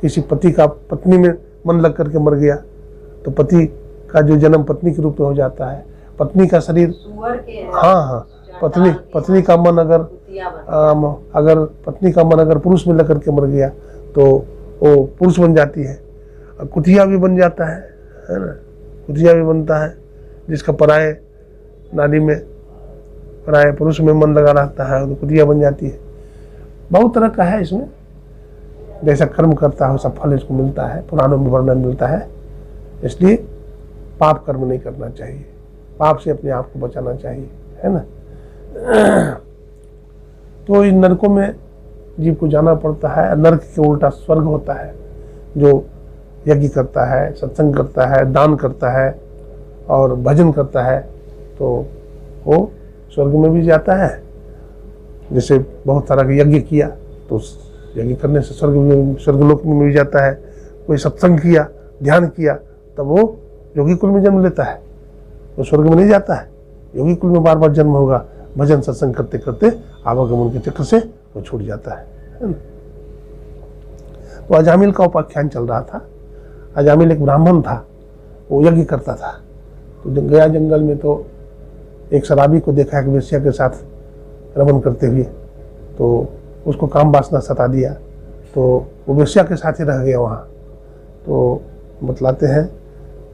किसी पति का पत्नी में मन लग करके मर गया तो पति का जो जन्म पत्नी के रूप में हो जाता है। पत्नी का शरीर, हाँ, पत्नी का मन अगर पत्नी का मन अगर पुरुष में लग करके मर गया तो वो पुरुष बन जाती है। कुतिया भी बन जाता है ना, कुतिया भी बनता है, जिसका पराये नारी में, पराये पुरुष में मन लगा रहता है तो कुतिया बन जाती है। बहुत तरह का है इसमें, जैसा कर्म करता है वैसा फल इसको मिलता है, पुराणों में वर्णन मिलता है। इसलिए पाप कर्म नहीं करना चाहिए, पाप से अपने आप को बचाना चाहिए, है ना। तो इन नरकों में जीव को जाना पड़ता है। नरक के उल्टा स्वर्ग होता है, जो यज्ञ करता है, सत्संग करता है, दान करता है और भजन करता है तो वो स्वर्ग में भी जाता है। जैसे बहुत सारा यज्ञ किया तो यज्ञ करने से स्वर्गलोक में भी जाता है। कोई सत्संग किया, ध्यान किया, तब वो योगी कुल में जन्म लेता है, वो स्वर्ग में नहीं जाता है। योगी कुल में बार बार जन्म होगा, भजन सत्संग करते करते आवागमन के चक्र से वो छूट जाता है ना। तो अजामिल का उपाख्यान चल रहा था। अजामिल एक ब्राह्मण था, वो यज्ञ करता था। तो गया जंगल में तो एक शराबी को देखा एक वेश्या के साथ रमन करते हुए, तो उसको काम वासना सता दिया, तो वो वेश्या के साथ ही रह गया वहाँ। तो बतलाते हैं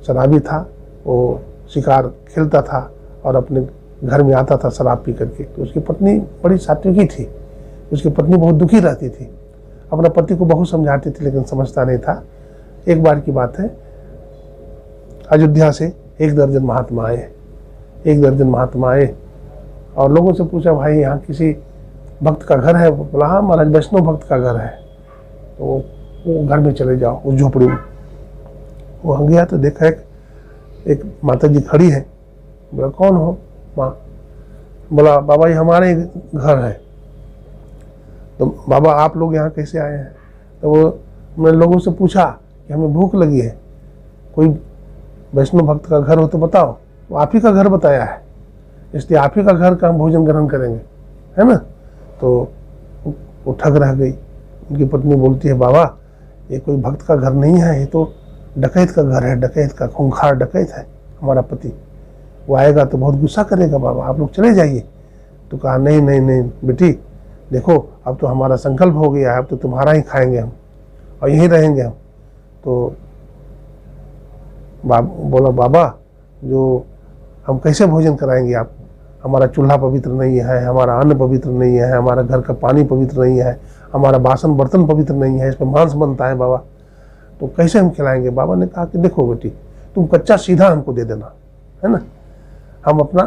शराबी था, वो शिकार खेलता था और अपने घर में आता था शराब पी करके। तो उसकी पत्नी बड़ी सात्विकी थी, उसकी पत्नी बहुत दुखी रहती थी, अपने पति को बहुत समझाती थी लेकिन समझता नहीं था। एक बार की बात है, अयोध्या से 1 दर्जन महात्मा आए, 1 दर्जन महात्मा आए और लोगों से पूछा भाई यहाँ किसी भक्त का घर है? बोला हाँ महाराज, वैष्णव भक्त का घर है। तो वो घर में चले जाओ, उस झोपड़ी में। वो गया तो देखा एक माता जी खड़ी है। बोला कौन हो माँ? बोला बाबा ये हमारे घर है। तो बाबा आप लोग यहाँ कैसे आए हैं? तो वो मैंने लोगों से पूछा कि हमें भूख लगी है, कोई वैष्णव भक्त का घर हो तो बताओ। तो आप ही का घर बताया है, इसलिए आप ही का घर का हम भोजन ग्रहण करेंगे, है ना। तो वो ठग रह गई। उनकी पत्नी बोलती है, बाबा ये कोई भक्त का घर नहीं है, ये तो डकैत का घर है, डकैत का, खूंखार डकैत है हमारा पति, वो आएगा तो बहुत गुस्सा करेगा, बाबा आप लोग चले जाइए। तो कहा नहीं नहीं नहीं बेटी, देखो अब तो हमारा संकल्प हो गया है, अब तो तुम्हारा ही खाएंगे हम और यहीं रहेंगे हम। तो बोला, बाबा जो हम कैसे भोजन कराएंगे आप, हमारा चूल्हा पवित्र नहीं है, हमारा अन्न पवित्र नहीं है, हमारा घर का पानी पवित्र नहीं है, हमारा बासन बर्तन पवित्र नहीं है, इसमें मांस बनता है बाबा, तो कैसे हम खिलाएंगे। बाबा ने कहा कि देखो बेटी, तुम कच्चा सीधा हमको दे देना, है ना, हम अपना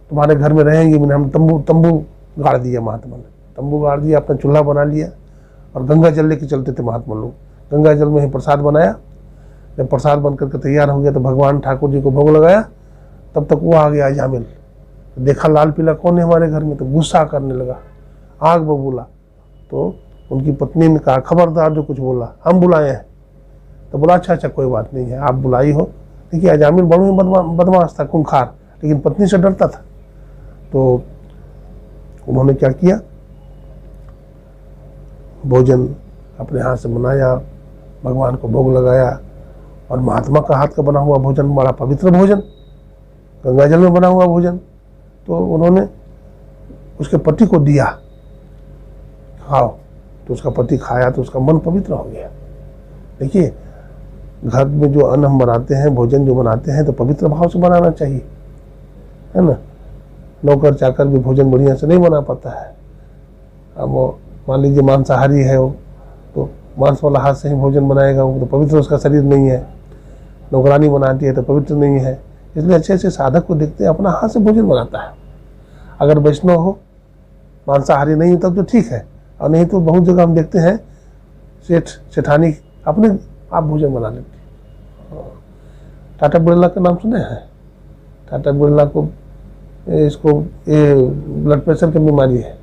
तुम्हारे घर में रहेंगे। मैंने हम तंबू गाड़ दिया, महात्मा ने तंबू गाड़ दिया, अपना चूल्हा बना लिया और गंगा जल लेके चलते थे महात्मा लोग। गंगा जल में ही प्रसाद बनाया, जब प्रसाद बन करके तैयार हो गया तो भगवान ठाकुर जी को भोग लगाया, तब तक वो आ गया अजामिल। देखा लाल पीला कौन है हमारे घर में, तो गुस्सा करने लगा, आग बबूला। तो उनकी पत्नी ने कहा, खबरदार जो कुछ बोला, हम बुलाए हैं। तो बोला अच्छा अच्छा कोई बात नहीं है, आप बुलाई हो। देखिए अजामिल बड़ू में बदमाश था, खूंखार, लेकिन पत्नी से डरता था। तो उन्होंने क्या किया, भोजन अपने हाथ से बनाया, भगवान को भोग लगाया, और महात्मा का हाथ का बना हुआ भोजन बड़ा पवित्र भोजन, गंगा जल में बना हुआ भोजन। तो उन्होंने उसके पति को दिया, खाओ। तो उसका पति खाया तो उसका मन पवित्र हो गया। देखिए घर में जो अन्न हम बनाते हैं, भोजन जो बनाते हैं, तो पवित्र भाव से बनाना चाहिए, है ना। नौकर चाकर भी भोजन बढ़िया से नहीं बना पाता है। अब वो मान लीजिए मांसाहारी है, वो तो मांस वाला हाथ से ही भोजन बनाएगा, वो तो पवित्र उसका शरीर नहीं है। नौकरानी बनाती है तो पवित्र नहीं है। इसलिए अच्छे अच्छे साधक को देखते हैं अपना हाथ से भोजन बनाता है। अगर वैष्णव हो, मांसाहारी नहीं तब तो ठीक है, और नहीं तो बहुत जगह हम देखते हैं सेठ सेठानी अपने आप भोजन बना लेते हैं। टाटा बिरला का नाम सुने हैं? टाटा बिरला को इसको ये ब्लड प्रेशर की बीमारी है,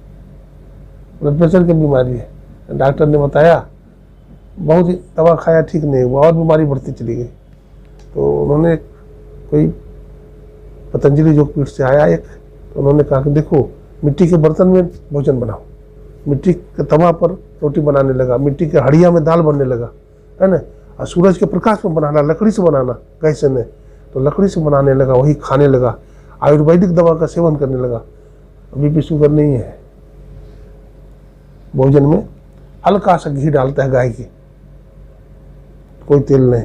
ब्लड प्रेशर की बीमारी है। डॉक्टर ने बताया, बहुत ही दवा खाया ठीक नहीं हुआ और बीमारी बढ़ती चली गई। तो उन्होंने कोई पतंजलि योगपीठ से आया एक, तो उन्होंने कहा कि देखो मिट्टी के बर्तन में भोजन बनाओ। मिट्टी के तवा पर रोटी बनाने लगा, मिट्टी के हड़िया में दाल बनने लगा, है ना। और सूरज के प्रकाश में बनाना, लकड़ी से बनाना, कैसे ने तो लकड़ी से बनाने लगा, वही खाने लगा, आयुर्वेदिक दवा का सेवन करने लगा। बीपी शुगर नहीं है। भोजन में हल्का सा घी डालता है गाय की, कोई तेल नहीं,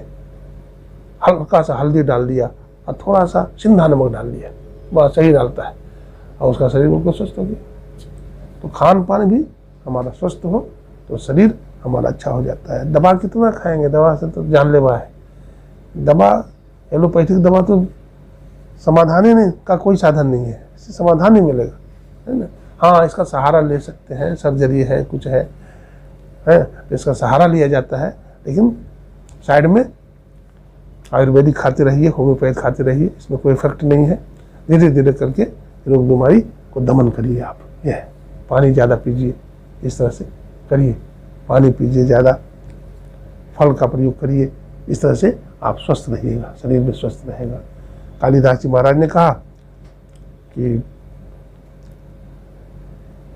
हल्का सा हल्दी डाल दिया और थोड़ा सा सिंधा नमक डाल दिया, बस सही डालता है, और उसका शरीर बिल्कुल स्वस्थ हो गया। तो खान पान भी हमारा स्वस्थ हो तो शरीर हमारा अच्छा हो जाता है। दवा कितना खाएंगे, दवा से तो जानलेवा है। दवा, एलोपैथिक दवा तो समाधान ही नहीं का कोई साधन नहीं है, इससे समाधान नहीं मिलेगा, है ना। हाँ, इसका सहारा ले सकते हैं, सर्जरी है, कुछ है, इसका सहारा लिया जाता है, लेकिन साइड में आयुर्वेदिक खाते रहिए, होम्योपैथ खाते रहिए, इसमें कोई इफेक्ट नहीं है। धीरे धीरे करके रोग बीमारी को दमन करिए आप। यह पानी ज़्यादा पीजिए, इस तरह से करिए, पानी पीजिए ज़्यादा, फल का प्रयोग करिए, इस तरह से आप स्वस्थ रहिएगा, शरीर में स्वस्थ रहेगा। कालिदास जी महाराज ने कहा कि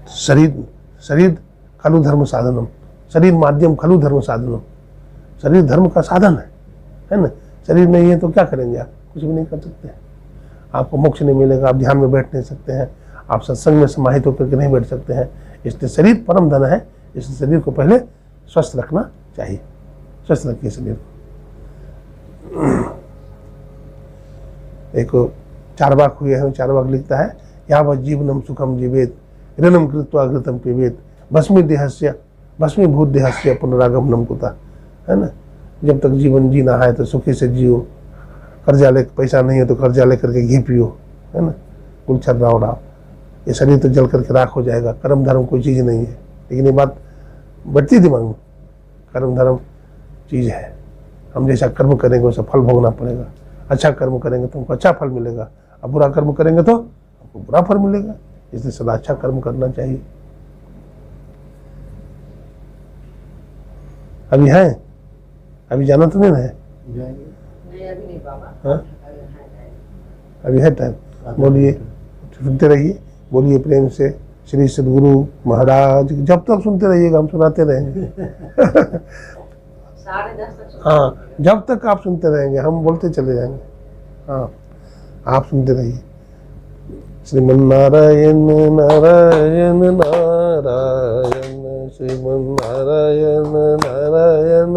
शरीर खलु धर्म साधनम, शरीर माध्यम खलु धर्म साधनम। शरीर धर्म का साधन है ना। शरीर नहीं है तो क्या करेंगे आप, कुछ भी नहीं कर सकते। आपको मोक्ष नहीं मिलेगा, आप ध्यान में बैठ नहीं सकते हैं, आप सत्संग में समाहित होकर के नहीं बैठ सकते हैं। इसलिए शरीर परम धन है, इसलिए शरीर को पहले स्वस्थ रखना चाहिए। स्वस्थ रखिए शरीर को। एक चारवाक हुए हैं, चारवाक लिखता है, यावत् जीवनम सुखम जीवेत ऋणम कृत्वा घृतम पिबेत भस्मीभूत देहस्य पुनरागमनम कुतः, है ना। जब तक जीवन जीना है तो सुखी से जियो, कर्जा ले, पैसा नहीं है तो कर्जा ले करके घी पियो, है ना, गुलछर राव। ये शरीर तो जल करके राख हो जाएगा। कर्म धर्म कोई चीज़ नहीं है, लेकिन ये बात बढ़ती दिमाग में, कर्म धर्म चीज़ है। हम जैसा कर्म करेंगे वैसा फल भोगना पड़ेगा। अच्छा कर्म करेंगे तो हमको अच्छा फल मिलेगा, और बुरा कर्म करेंगे तो हमको बुरा फल मिलेगा। इसलिए सदा अच्छा कर्म करना चाहिए। अभी है, अभी जाना तो नहीं है? नहीं अभी नहीं बाबा। हाँ, अभी है टाइम, बोलिए, सुनते रहिए, बोलिए प्रेम से श्री सद्गुरु महाराज। जब तक सुनते रहिएगा, हम सुनाते रहेंगे। 10:30 तक। हाँ, जब तक आप सुनते रहेंगे हम बोलते चले जाएंगे। हाँ, आप सुनते रहिए। श्रीमन नारायण नारायण नारायण, श्रीमन नारायण नारायण,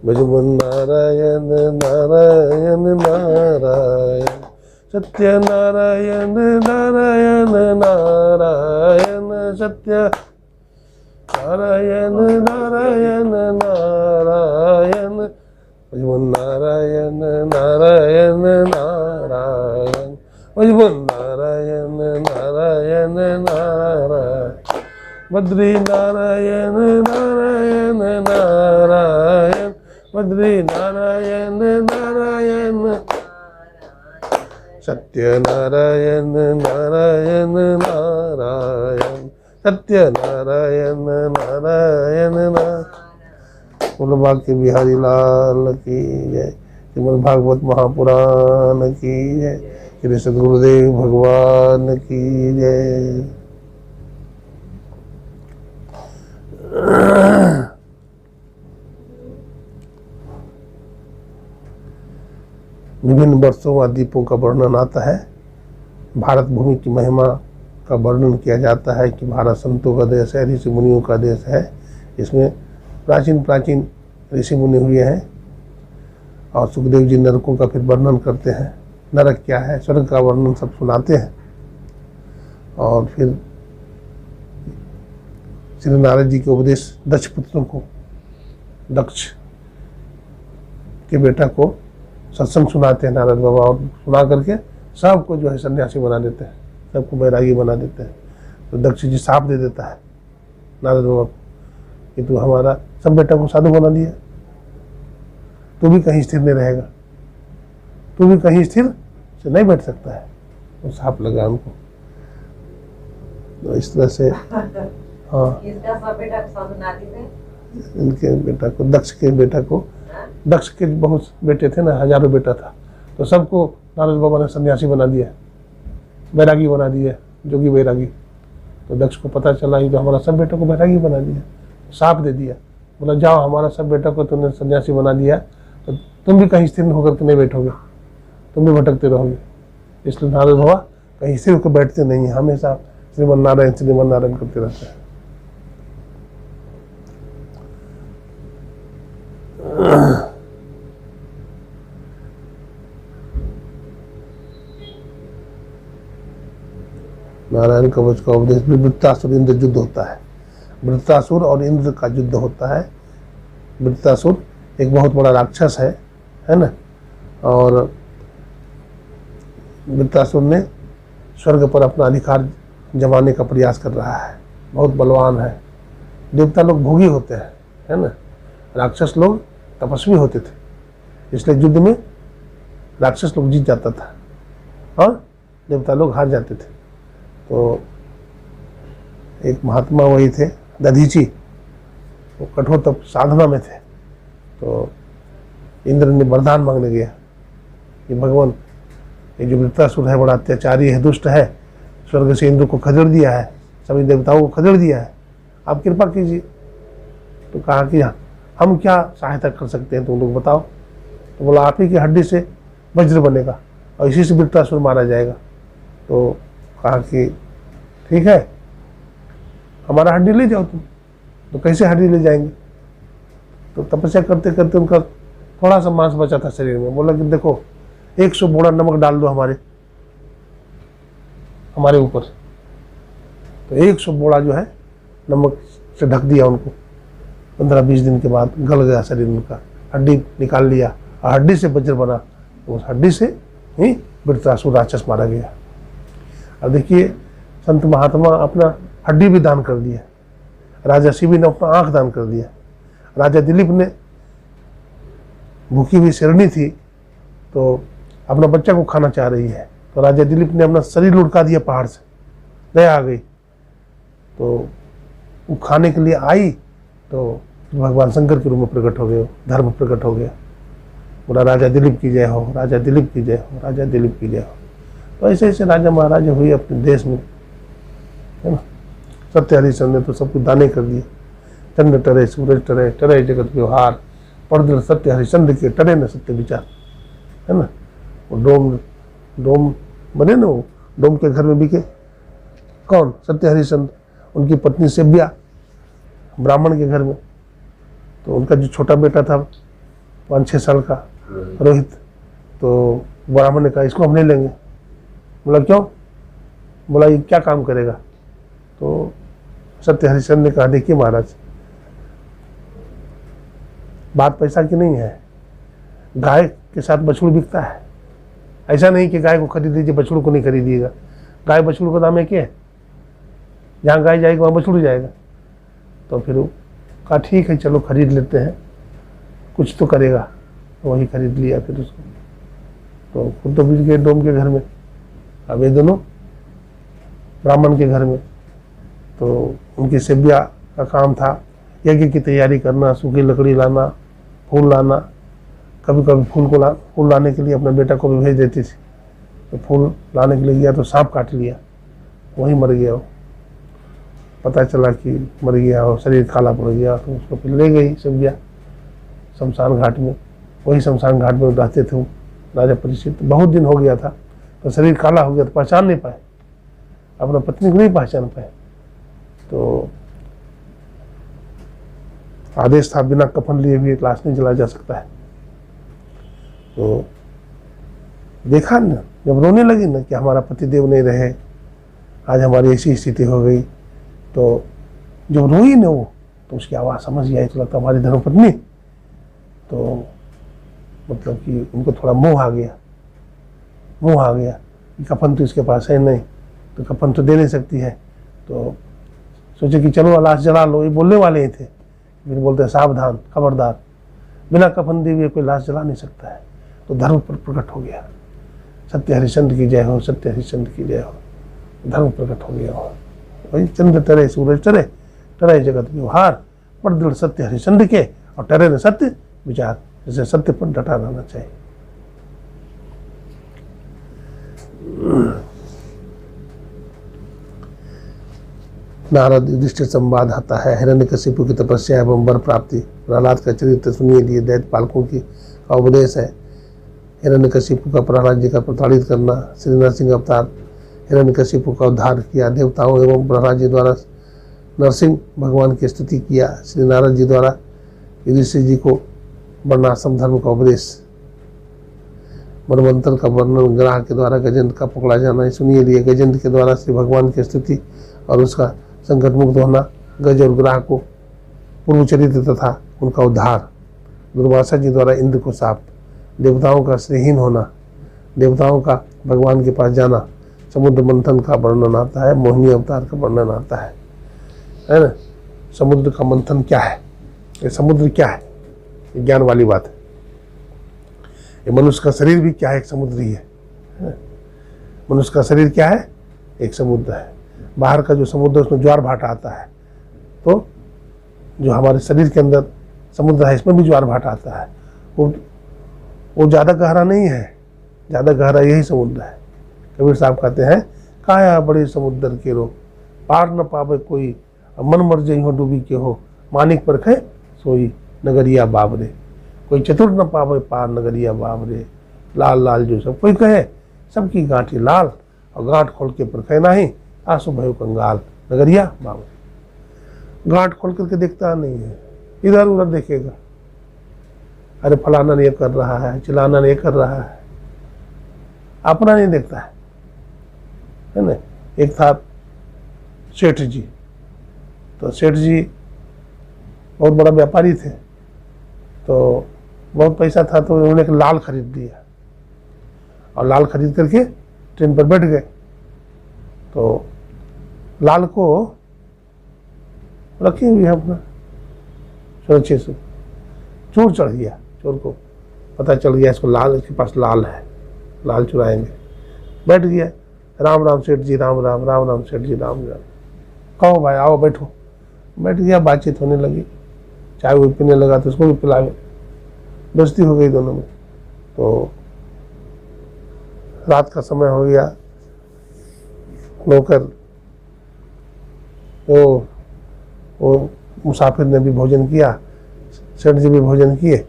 भजमन नारायण नारायण नारायण, सत्य नारायण नारायण नारायण, सत्य नारायण नारायण नारायण, भजमन नारायण नारायण नारायण, भजमन नारायण नारायण नारायण, बद्री नारायण नारायण नारायण, बद्री नारायण नारायण, सत्य नारायण नारायण नारायण, सत्य नारायण नारायण नारायण। बोलो बांके बिहारी लाल की जय। श्रीमद् भागवत महापुराण की जय। श्री सद्गुरुदेव भगवान की जय। विभिन्न वर्षों व द्वीपों का वर्णन आता है। भारत भूमि की महिमा का वर्णन किया जाता है कि भारत संतों का देश है, ऋषि मुनियों का देश है। इसमें प्राचीन प्राचीन ऋषि मुनि हुए हैं। और सुखदेव जी नरकों का फिर वर्णन करते हैं, नरक क्या है, स्वर्ग का वर्णन सब सुनाते हैं। और फिर श्री नारद जी के उपदेश दक्ष पुत्रों को, दक्ष के बेटा को सत्संग सुनाते हैं नारद बाबा, और सुना करके सबको जो है सन्यासी बना देते हैं, सबको बैरागी बना देते हैं। तो दक्ष जी साफ दे देता है नारद बाबा को कि तू हमारा सब बेटा को साधु बना दिया, तू भी कहीं स्थिर नहीं रहेगा, तू भी कहीं स्थिर से नहीं बैठ सकता है। तो साफ लगा उनको। तो इस तरह से हाँ, इसका सब बेटा को साधु ना दी थे। इनके बेटा को, दक्ष के बेटा को, दक्ष के बहुत बेटे थे ना, हजारों बेटा था, तो सबको नारद बाबा ने सन्यासी बना दिया, बैरागी बना दिया, जोगी बैरागी। तो दक्ष को पता चला ही तो हमारा सब बेटा को बैरागी बना दिया, साफ दे दिया, बोला जाओ हमारा सब बेटा को तुमने सन्यासी बना दिया तो तुम भी कहीं स्थिर होकर के नहीं बैठोगे, तुम भी भटकते रहोगे। इसलिए नारद बाबा कहीं स्थिर होकर बैठते नहीं है, हमेशा श्रीमन नारायण करते रहते हैं। नारायण कवच का उपदेश भी वृत्तासुर इंद्र युद्ध होता है। वृत्तासुर और इंद्र का युद्ध होता है। वृत्तासुर एक बहुत बड़ा राक्षस है ना, और वृत्तासुर ने स्वर्ग पर अपना अधिकार जमाने का प्रयास कर रहा है, बहुत बलवान है। देवता लोग भोगी होते हैं, है ना, राक्षस लोग तपस्वी होते थे, इसलिए युद्ध में राक्षस लोग जीत जाता था और देवता लोग हार जाते थे। तो एक महात्मा वही थे दधीची, वो कठोर तप साधना में थे। तो इंद्र ने वरदान मांगने गया कि भगवान, ये जो वृत्तासुर है बड़ा अत्याचारी है, दुष्ट है, स्वर्ग से इंद्र को खदेड़ दिया है, सभी देवताओं को खदेड़ दिया है, आप कृपा कीजिए। तो कहा कि हम क्या सहायता कर सकते हैं, तुम लोग बताओ। तो बोला आप ही की हड्डी से वज्र बनेगा और इसी से वृत्तासुर मारा जाएगा। तो कहा कि ठीक है, हमारा हड्डी ले जाओ तुम। तो कैसे हड्डी ले जाएंगे? तो तपस्या करते करते उनका थोड़ा सा मांस बचा था शरीर में। बोला कि देखो 100 बोरा नमक डाल दो हमारे ऊपर। तो 100 बोरा जो है नमक से ढक दिया उनको। 15-20 दिन के बाद गल गया शरीर उनका, हड्डी निकाल लिया और हड्डी से वज्र बना। तो उस हड्डी से ही वृत्तासुर राक्षस मारा गया। अब देखिए, संत महात्मा अपना हड्डी भी दान कर दिया, राजा शिवी ने अपना आंख दान कर दिया, राजा दिलीप ने भूखी हुई शेरनी थी तो अपना बच्चा को खाना चाह रही है, तो राजा दिलीप ने अपना शरीर लुढ़का दिया पहाड़ से, दया आ गई। तो वो खाने के लिए आई तो भगवान शंकर के रूप में प्रकट हो गए, धर्म प्रकट हो गया। बोला राजा दिलीप की जय हो, राजा दिलीप की जय हो, राजा दिलीप की जय हो। तो ऐसे ऐसे राजा महाराजा हुए अपने देश में, है ना। सत्य हरिश्चंद्र ने तो सब कुछ दाने कर दिए। चंद्र टरे सूरज टरे, टरे जगत व्यवहार, पढ़ सत्य हरिश्चंद्र के, टरे न सत्य विचार, है ना। वो डोम बने ना, वो डोम के घर में बिके कौन? सत्य हरिश्चंद्र। उनकी पत्नी सेव्या ब्राह्मण के घर में, तो उनका जो छोटा बेटा था 5-6 साल का रोहित, तो ब्राह्मण ने कहा इसको हम नहीं लेंगे। बोला क्यों? बोला ये क्या काम करेगा? तो सत्य हरिश्चंद्र ने कहा देखिए महाराज, बात पैसा की नहीं है, गाय के साथ बछड़ू बिकता है। ऐसा नहीं कि गाय को खरीद लीजिए बछड़ू को नहीं खरीदिएगा। गाय बछड़ू का दाम एक ही है, जहाँ गाय जाएगी वहाँ बछड़ू जाएगा। तो फिर वो कहा ठीक है चलो खरीद लेते हैं, कुछ तो करेगा। तो वही खरीद लिया फिर उसको। तो खुद तो बिक गए डोम के घर में। अब ये दोनों ब्राह्मण के घर में, तो उनकी सेव्या का काम था यज्ञ की तैयारी करना, सूखी लकड़ी लाना, फूल लाना। कभी कभी फूल लाने के लिए अपने बेटा को भी भेज देती थी। तो फूल लाने के लिए गया तो सांप काट लिया, वहीं मर गया वो। पता चला कि मर गया और शरीर काला पड़ गया। तो उसको फिर ले गई सेव्या शमशान घाट में। वही शमशान घाट में रहते थे राजा परीक्षित। बहुत दिन हो गया था तो शरीर काला हो गया, तो पहचान नहीं पाए, अपना पत्नी को नहीं पहचान पाए। तो आदेश था बिना कफन लिए भी लाश नहीं जला जा सकता है। तो देखा ना, जब रोने लगी ना कि हमारा पतिदेव नहीं रहे, आज हमारी ऐसी स्थिति हो गई, तो जब रोई ना वो, तो उसकी आवाज़ समझ गया, तो लगता हमारी धर्मपत्नी। तो मतलब कि उनको थोड़ा मोह आ गया कि कफन तो इसके पास है नहीं, तो कफन तो दे नहीं सकती है। तो सोचे कि चलो लाश जला लो, ये बोलने वाले ही थे। फिर बोलते हैं सावधान, खबरदार, बिना कफन दिए हुए कोई लाश जला नहीं सकता है। तो धर्म पर प्रकट हो गया। सत्य हरिश्चंद्र की जय हो, सत्य हरिश्चंद्र की जय हो। धर्म प्रकट हो गया हो। वही चंद्र टरे सूरज टरे, टरे जगत व्यवहार, पर दृढ़ सत्य हरिश्चंद्र के, और टरे न सत्य विचार। जैसे सत्य पर डटा रहना चाहिए। नारद युधिष्ठिर संवाद आता है। हिरण्यकशिपु की तपस्या एवं वर प्राप्ति। प्रहलाद का चरित्र सुनिए लिए दैत्य पालकों की का उपदेश है। हिरण्यकशिपु का प्रहलाद जी का प्रताड़ित करना। श्री नरसिंह अवतार हिरण्यकशिपु का उद्धार किया। देवताओं एवं प्रहलाद जी द्वारा नरसिंह भगवान की स्तुति किया। श्री नारद जी द्वारा युधिष्ठिर जी को वर्णाश्रम धर्म का उपदेश। मनवंतर का वर्णन। ग्राह के द्वारा गजेंद्र का पकड़ा जाना। सुनिए लिए गजेंद्र के द्वारा श्री भगवान की स्तुति और उसका संकट मुक्त होना। गज और ग्राह को पूर्व चरित्र तथा उनका उद्धार। दुर्वासा जी द्वारा इंद्र को शाप। देवताओं का श्रीहीन होना। देवताओं का भगवान के पास जाना। समुद्र मंथन का वर्णन आता है। मोहिनी अवतार का वर्णन आता है ना। समुद्र का मंथन क्या है, ये समुद्र क्या है, ये ज्ञान वाली बात है। ये मनुष्य का शरीर भी क्या है, एक समुद्र ही है। मनुष्य का शरीर क्या है, एक समुद्र है। बाहर का जो समुद्र उसमें ज्वार भाटा आता है, तो जो हमारे शरीर के अंदर समुद्र है इसमें भी ज्वार भाटा आता है। वो ज़्यादा गहरा नहीं है, ज़्यादा गहरा यही समुद्र है। कबीर साहब कहते हैं काया बड़े समुद्र के रो, पार न पावे कोई, मन मर जई हो डूबी के हो, मानिक पर खे सोई नगरिया बाबरे। कोई चतुर न पावे पार नगरिया बाबरे। लाल लाल जो सब कोई कहे, सबकी गांठी लाल, और गांठ खोल के परखे नाही, आंसू भयो कंगाल नगरिया बाबरे। गांठ खोल करके देखता नहीं है, इधर उधर देखेगा, अरे फलाना ने ये कर रहा है, चिलाना ने ये कर रहा है, अपना नहीं देखता है ना। एक था सेठ जी, तो सेठ जी बहुत बड़ा व्यापारी थे, तो बहुत पैसा था, तो उन्होंने एक लाल खरीद लिया, और लाल खरीद करके ट्रेन पर बैठ गए। तो लाल को रखी हुई है अपना सुरक्षित से। चोर चढ़ गया, चोर को पता चल गया इसको लाल, इसके पास लाल है, लाल चुराएंगे। बैठ गया, राम राम सेठ जी, राम राम, राम राम सेठ जी, राम राम। कहो भाई आओ बैठो। बैठ गया, बातचीत होने लगी, चाय वो पीने लगा तो उसको भी पिला गए। दोस्ती हो गई दोनों में। तो रात का समय हो गया, नौकर तो वो मुसाफिर ने भी भोजन किया, सेठ जी भी भोजन किए।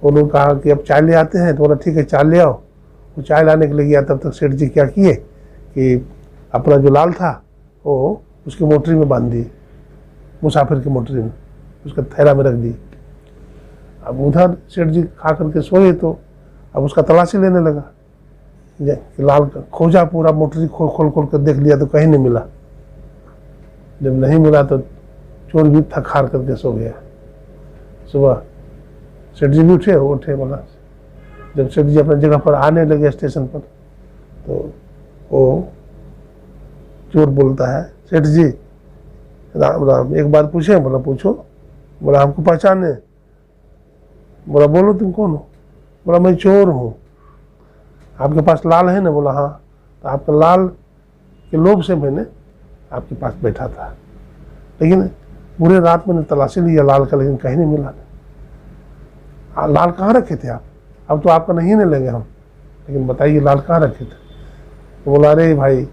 उन्होंने कहा कि अब चाय ले आते हैं, तो बोला ठीक है चाय ले आओ। वो चाय लाने के लिए गया, तब तक सेठ जी क्या किए कि अपना जो लाल था वो उसकी मोटरी में बांध दिए, मुसाफिर की मोटरी में, उसका थैला में रख दी। अब उधर सेठ जी खा करके सोए, तो अब उसका तलाशी लेने लगा, लाल का खोजा, पूरा मोटरी खोल खोल कर देख लिया तो कहीं नहीं मिला। जब नहीं मिला तो चोर भी थक हार करके सो गया। सुबह सेठ जी भी उठे बोला। जब सेठ जी अपनी जगह पर आने लगे स्टेशन पर, तो वो चोर बोलता है, सेठ जी राम राम, एक बात पूछे? बोला पूछो। बोला हमको पहचाने? बोला बोलो तुम कौन हो? बोला मैं चोर हूँ। आपके पास लाल है ना? बोला हाँ। तो आपके लाल के लोभ से मैंने आपके पास बैठा था, लेकिन पूरे रात मैंने तलाशी लिया लाल का, लेकिन कहीं नहीं मिला। लाल कहाँ रखे थे आप? अब तो आपका नहीं लेंगे हम, लेकिन बताइए लाल कहाँ रखे थे? तो बोला अरे भाई,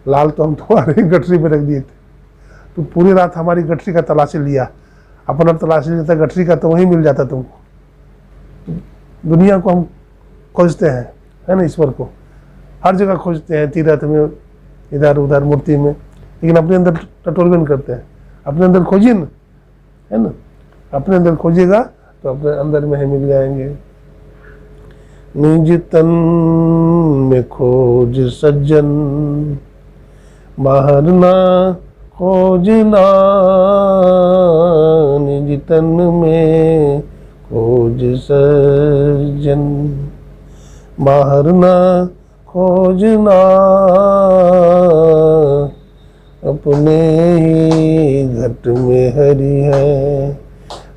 लाल तो हम तुम्हारे गठरी में रख दिए थे, तो पूरी रात हमारी गठरी का तलाशी लिया, अपना तलाशी लेता गठरी का तो वहीं मिल जाता तुमको। दुनिया को हम खोजते हैं, है ना, ईश्वर को हर जगह खोजते हैं, तीर्थ में, इधर उधर, मूर्ति में, लेकिन अपने अंदर टटोलमेंट करते हैं। अपने अंदर खोजिए ना, है ना, अपने अंदर खोजिएगा तो अपने अंदर में ही मिल जाएंगे। निज तन में खोज सज्जन, बाहर ना खोजना। निज तन में खोज सज्जन, बाहर ना खोजना। अपने ही घट में हरि है,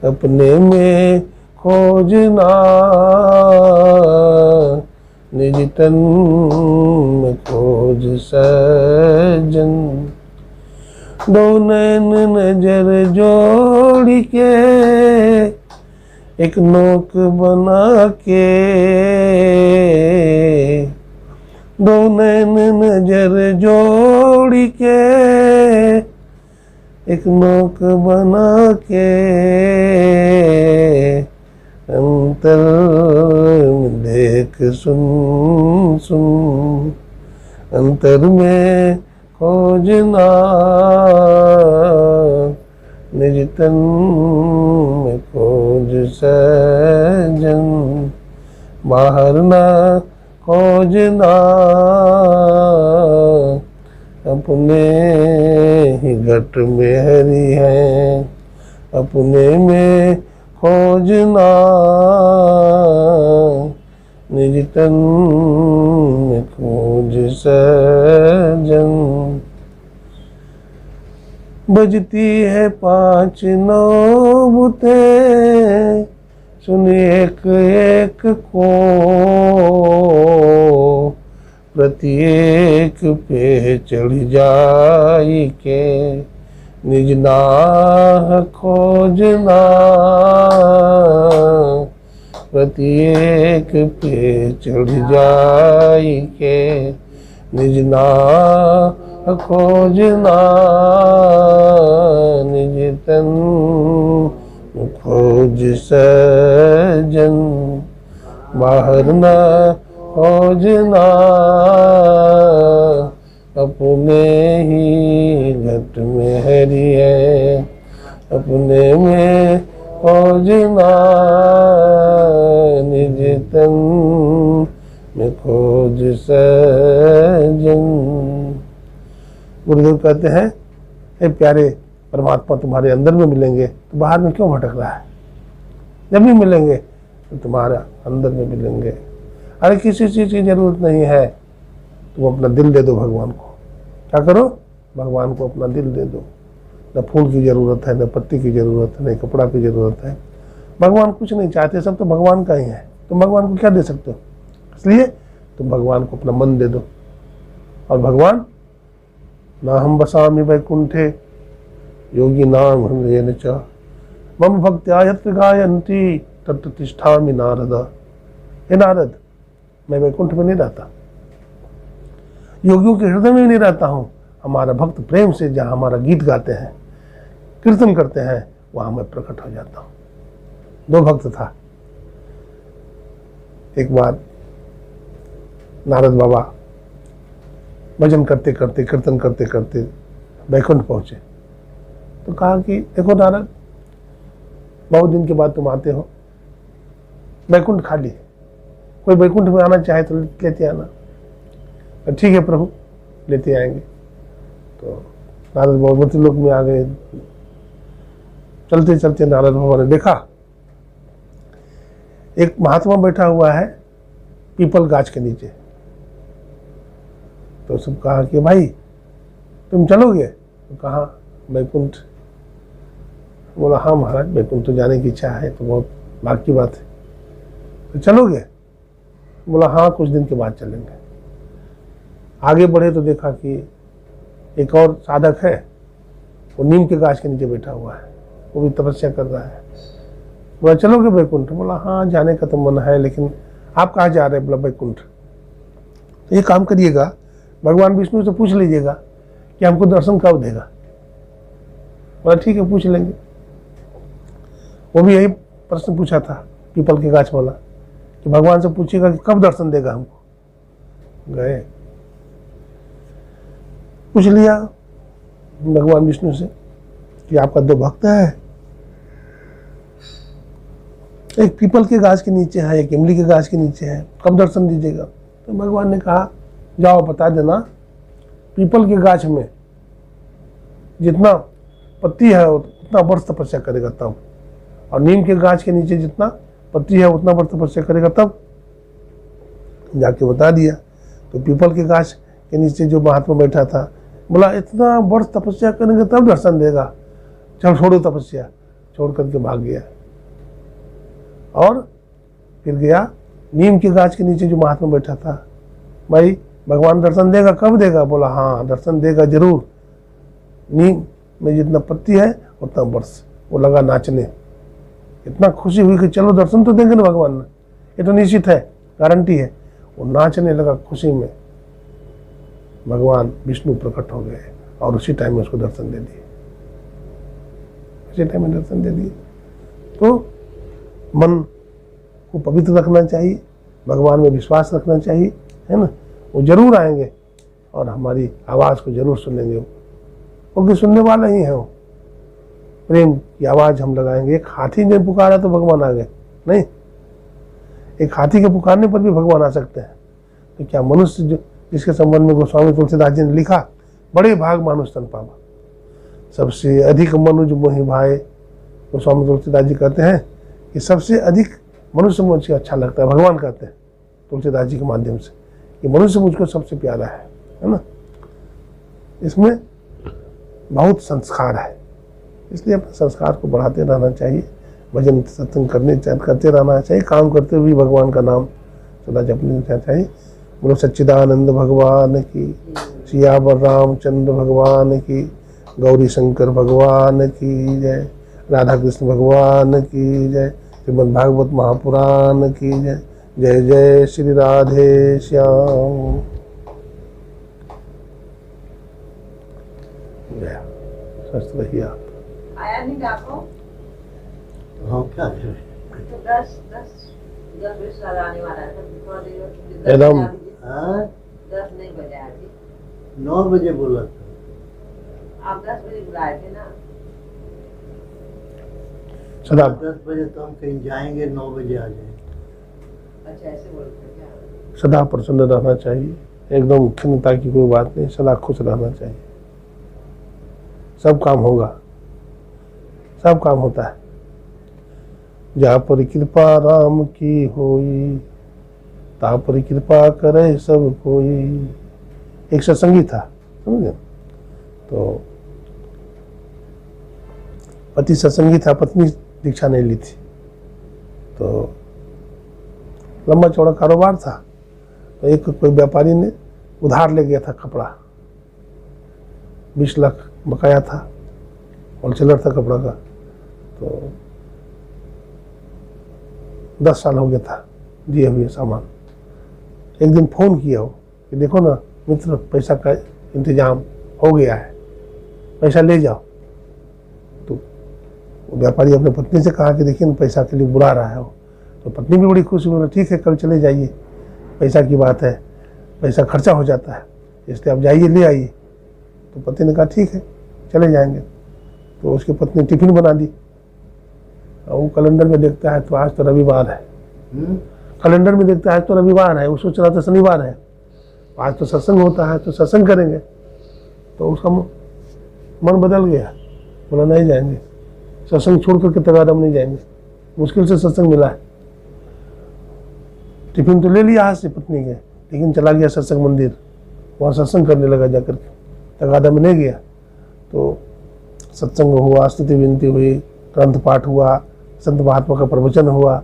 अपने में खोजना। निज तन में खोज सज्जन। दो नैन नजर जोड़ के, एक नोक बना के। दो नैन नजर जोड़ के, एक नोक बना के। अंतर में देख सुन सुन, अंतर में खोजना। निज तन में खोज सज्जन, बाहर ना खोजना। अपने ही घट में हरि है, अपने में खोजना। निज तन में खोज सज्जन। बजती है 5 नौबतें, सुन एक एक को। प्रत्येक पे चढ़ जाई के, निज नाह खोजना। प्रत्येक पे चढ़ जाई के, निज नाह खोजना। निज तन खोज सज्जन, बाहर ना खोजना। अपने ही घट में हरि है, अपने में खोजना। निज तन में खोज सज्जन। गुरुदेव कहते हैं, हे प्यारे परमात्मा, तुम्हारे अंदर में मिलेंगे तो बाहर में क्यों भटक रहा है? जब भी मिलेंगे तो तुम्हारे अंदर में मिलेंगे। अरे किसी चीज़ की जरूरत नहीं है, तुम अपना दिल दे दो भगवान को। क्या करो? भगवान को अपना दिल दे दो। न फूल की ज़रूरत है, न पत्ती की ज़रूरत है, न कपड़ा की ज़रूरत है। भगवान कुछ नहीं चाहते, सब तो भगवान का ही है। तुम भगवान को क्या दे सकते हो? इसलिए तुम भगवान को अपना मन दे दो। और भगवान, ना हम बसामि वैकुंठे योगी नाम हृदयेन च, मम भक्त्या यत्र गायन्ति तत्र तिष्ठामि नारद। हे नारद, मैं वैकुंठ में नहीं रहता, योगियों के हृदय में भी नहीं रहता हूँ। हमारा भक्त प्रेम से जहाँ हमारा गीत गाते हैं, कीर्तन करते हैं, वहाँ मैं प्रकट हो जाता हूँ। दो भक्त था। एक बार नारद बाबा भजन करते करते, कीर्तन करते करते वैकुंठ पहुँचे। तो कहा कि देखो नारद, बहुत दिन के बाद तुम आते हो, वैकुंठ खाली है, कोई वैकुंठ में आना चाहे तो लेते आना। तो ठीक है प्रभु, लेते आएंगे। तो नारद बाबा मृत्यु लोक में आ गए। चलते चलते नारद बाबा ने देखा एक महात्मा बैठा हुआ है पीपल गाछ के नीचे। तो सब कहा कि भाई तुम चलोगे? तो कहा वैकुंठ। बोला हाँ महाराज, वैकुंठ तो जाने की इच्छा है, तो बहुत भाग की बात है। तो चलोगे? बोला हाँ, कुछ दिन के बाद चलेंगे। आगे बढ़े तो देखा कि एक और साधक है, वो नीम के गाछ के नीचे बैठा हुआ है, वो भी तपस्या कर रहा है। बोला चलोगे वैकुंठ? बोला हाँ, जाने का तो मन है, लेकिन आप कहाँ जा रहे हैं? बोला वैकुंठ। तो ये काम करिएगा, भगवान विष्णु से पूछ लीजिएगा कि हमको दर्शन कब देगा। बोला ठीक है, पूछ लेंगे। वो भी यही प्रश्न पूछा था पीपल के गाछ वाला, कि भगवान से पूछेगा कि कब दर्शन देगा हमको। गए, पूछ लिया भगवान विष्णु से कि आपका दो भक्त है, एक पीपल के गाछ के नीचे है, एक इमली के गाछ के नीचे है, कब दर्शन दीजिएगा? तो भगवान ने कहा जाओ बता देना, पीपल के गाछ में जितना पत्ती है उतना वर्ष तपस्या करेगा तब, और नीम के गाछ के नीचे जितना पत्ती है उतना वर्ष तपस्या करेगा तब। जाके बता दिया। तो पीपल के गाछ के नीचे जो महात्मा बैठा था, बोला इतना वर्ष तपस्या करेंगे तब दर्शन देगा, चल छोड़ो तपस्या, छोड़ करके भाग गया। और फिर गया नीम के गाछ के नीचे जो महात्मा बैठा था, भाई भगवान दर्शन देगा? कब देगा? बोला हाँ दर्शन देगा जरूर, नीम में जितना पत्ती है उतना वर्ष। वो लगा नाचने, इतना खुशी हुई कि चलो दर्शन तो देंगे ना भगवान ने, ये तो निश्चित है, गारंटी है। वो नाचने लगा खुशी में। भगवान विष्णु प्रकट हो गए और उसी टाइम में उसको दर्शन दे दिए, उसी टाइम में दर्शन दे दिए। तो मन को पवित्र रखना चाहिए, भगवान में विश्वास रखना चाहिए, है ना। वो जरूर आएंगे और हमारी आवाज़ को जरूर सुनेंगे, क्योंकि सुनने वाला ही है वो। प्रेम की आवाज़ हम लगाएंगे। एक हाथी ने पुकारा तो भगवान आ गए? नहीं, एक हाथी के पुकारने पर भी भगवान आ सकते हैं। तो क्या मनुष्य जो जिसके संबंध में गोस्वामी तुलसीदास जी ने लिखा, बड़े भाग मानुष तन पावा, सबसे अधिक मनुज मोहि भाए। गोस्वामी तुलसीदास जी कहते हैं कि सबसे अधिक मनुष्य मुझे अच्छा लगता है। भगवान कहते हैं तुलसीदास जी के माध्यम से कि मनुष्य मुझको सबसे प्यारा है ना। इसमें बहुत संस्कार है, इसलिए अपने संस्कार को बढ़ाते रहना चाहिए, भजन सत्संग करते रहना चाहिए, काम करते हुए भगवान का नाम सदा जपना चाहिए। बोलो सच्चिदानंद भगवान की, सियावर रामचंद्र भगवान की, गौरी शंकर भगवान की जय, राधा कृष्ण भगवान की जय, श्रीमद् भागवत महापुराण की जय। जय जय श्री राधे श्याम। जय स्वस्थ रहिए आप। आया नहीं आपको? हाँ क्या है? तो 10 बजे सारा आने वाला है, तो थोड़ा देर एकदम। हाँ 10 नहीं बजे आएगी। 9 बजे बोला था। आप 10 बजे बुलाए थे ना? सदा 10 बजे तो हम कहीं जाएंगे, 9 बजे आ जाएंगे। अच्छा ऐसे बोलते हैं क्या? सदा प्रसन्न रहना चाहिए, एकदम खिन्नता की कोई बात नहीं, सदा खुश रहना चाहिए। सब काम होगा, सब काम होता है। जहाँ पर कृपा राम की होई, तहाँ पर कृपा करे सब कोई। एक सत्संगी था, समझे? तो पति सत्संगी था, पत्नी दीक्षा नहीं ली थी। तो लंबा चौड़ा कारोबार था। तो एक कोई व्यापारी ने उधार ले गया था कपड़ा, 20 लाख बकाया था, होलसेलर था कपड़ा का। तो 10 साल हो गया था दिए हुए सामान। एक दिन फ़ोन किया हो कि देखो ना मित्र, पैसा का इंतजाम हो गया है, पैसा ले जाओ। तो व्यापारी अपने पत्नी से कहा कि देखिए ना पैसा के लिए बुला रहा है वो। तो पत्नी भी बड़ी खुश हुई, ठीक है कल चले जाइए, पैसा की बात है, पैसा खर्चा हो जाता है, इसलिए आप जाइए ले आइए। तो पति ने कहा ठीक है चले जाएंगे। तो उसकी पत्नी टिफिन बना दी और वो कैलेंडर में देखता है तो आज तो रविवार है। कैलेंडर में देखता है तो रविवार है, वो सोच रहा था शनिवार है, आज तो सत्संग होता है तो सत्संग करेंगे। तो उसका मन बदल गया, बोला नहीं जाएंगे, सत्संग छोड़ करके तगादम नहीं जाएंगे, मुश्किल से सत्संग मिला है। टिफिन तो ले लिया हाथ से पत्नी के, लेकिन चला गया सत्संग मंदिर, वहाँ सत्संग करने लगा जाकर के, तगादा में नहीं गया। तो सत्संग हुआ, स्तुति विनती हुई, ग्रंथ पाठ हुआ, संत महात्मा का प्रवचन हुआ,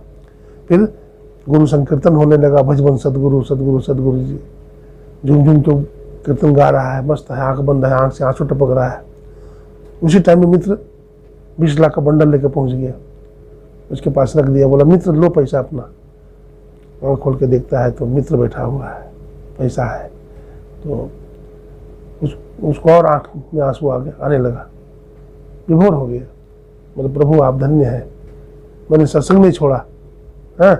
फिर गुरु संकीर्तन होने लगा, भजबन सदगुरु सदगुरु सदगुरु जी, झूम झूम तो कीर्तन गा रहा है, मस्त है, आंख बंद है, आंख से आंसू टपक रहा है। उसी टाइम में मित्र 20 लाख का बंडल लेकर पहुंच गया, उसके पास रख दिया, बोला मित्र लो पैसा अपना। आँख खोल के देखता है तो मित्र बैठा हुआ है, पैसा है। तो उसको और आँख में आंसू आने लगा, विभोर हो गया, मतलब प्रभु आप धन्य है, मैंने सत्संग नहीं छोड़ा, हाँ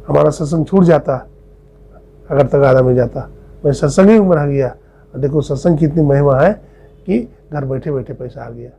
हमारा सत्संग छूट जाता अगर तगादा में जाता, मैं सत्संग ही में रह गया। देखो सत्संग की इतनी महिमा है कि घर बैठे बैठे पैसा आ गया।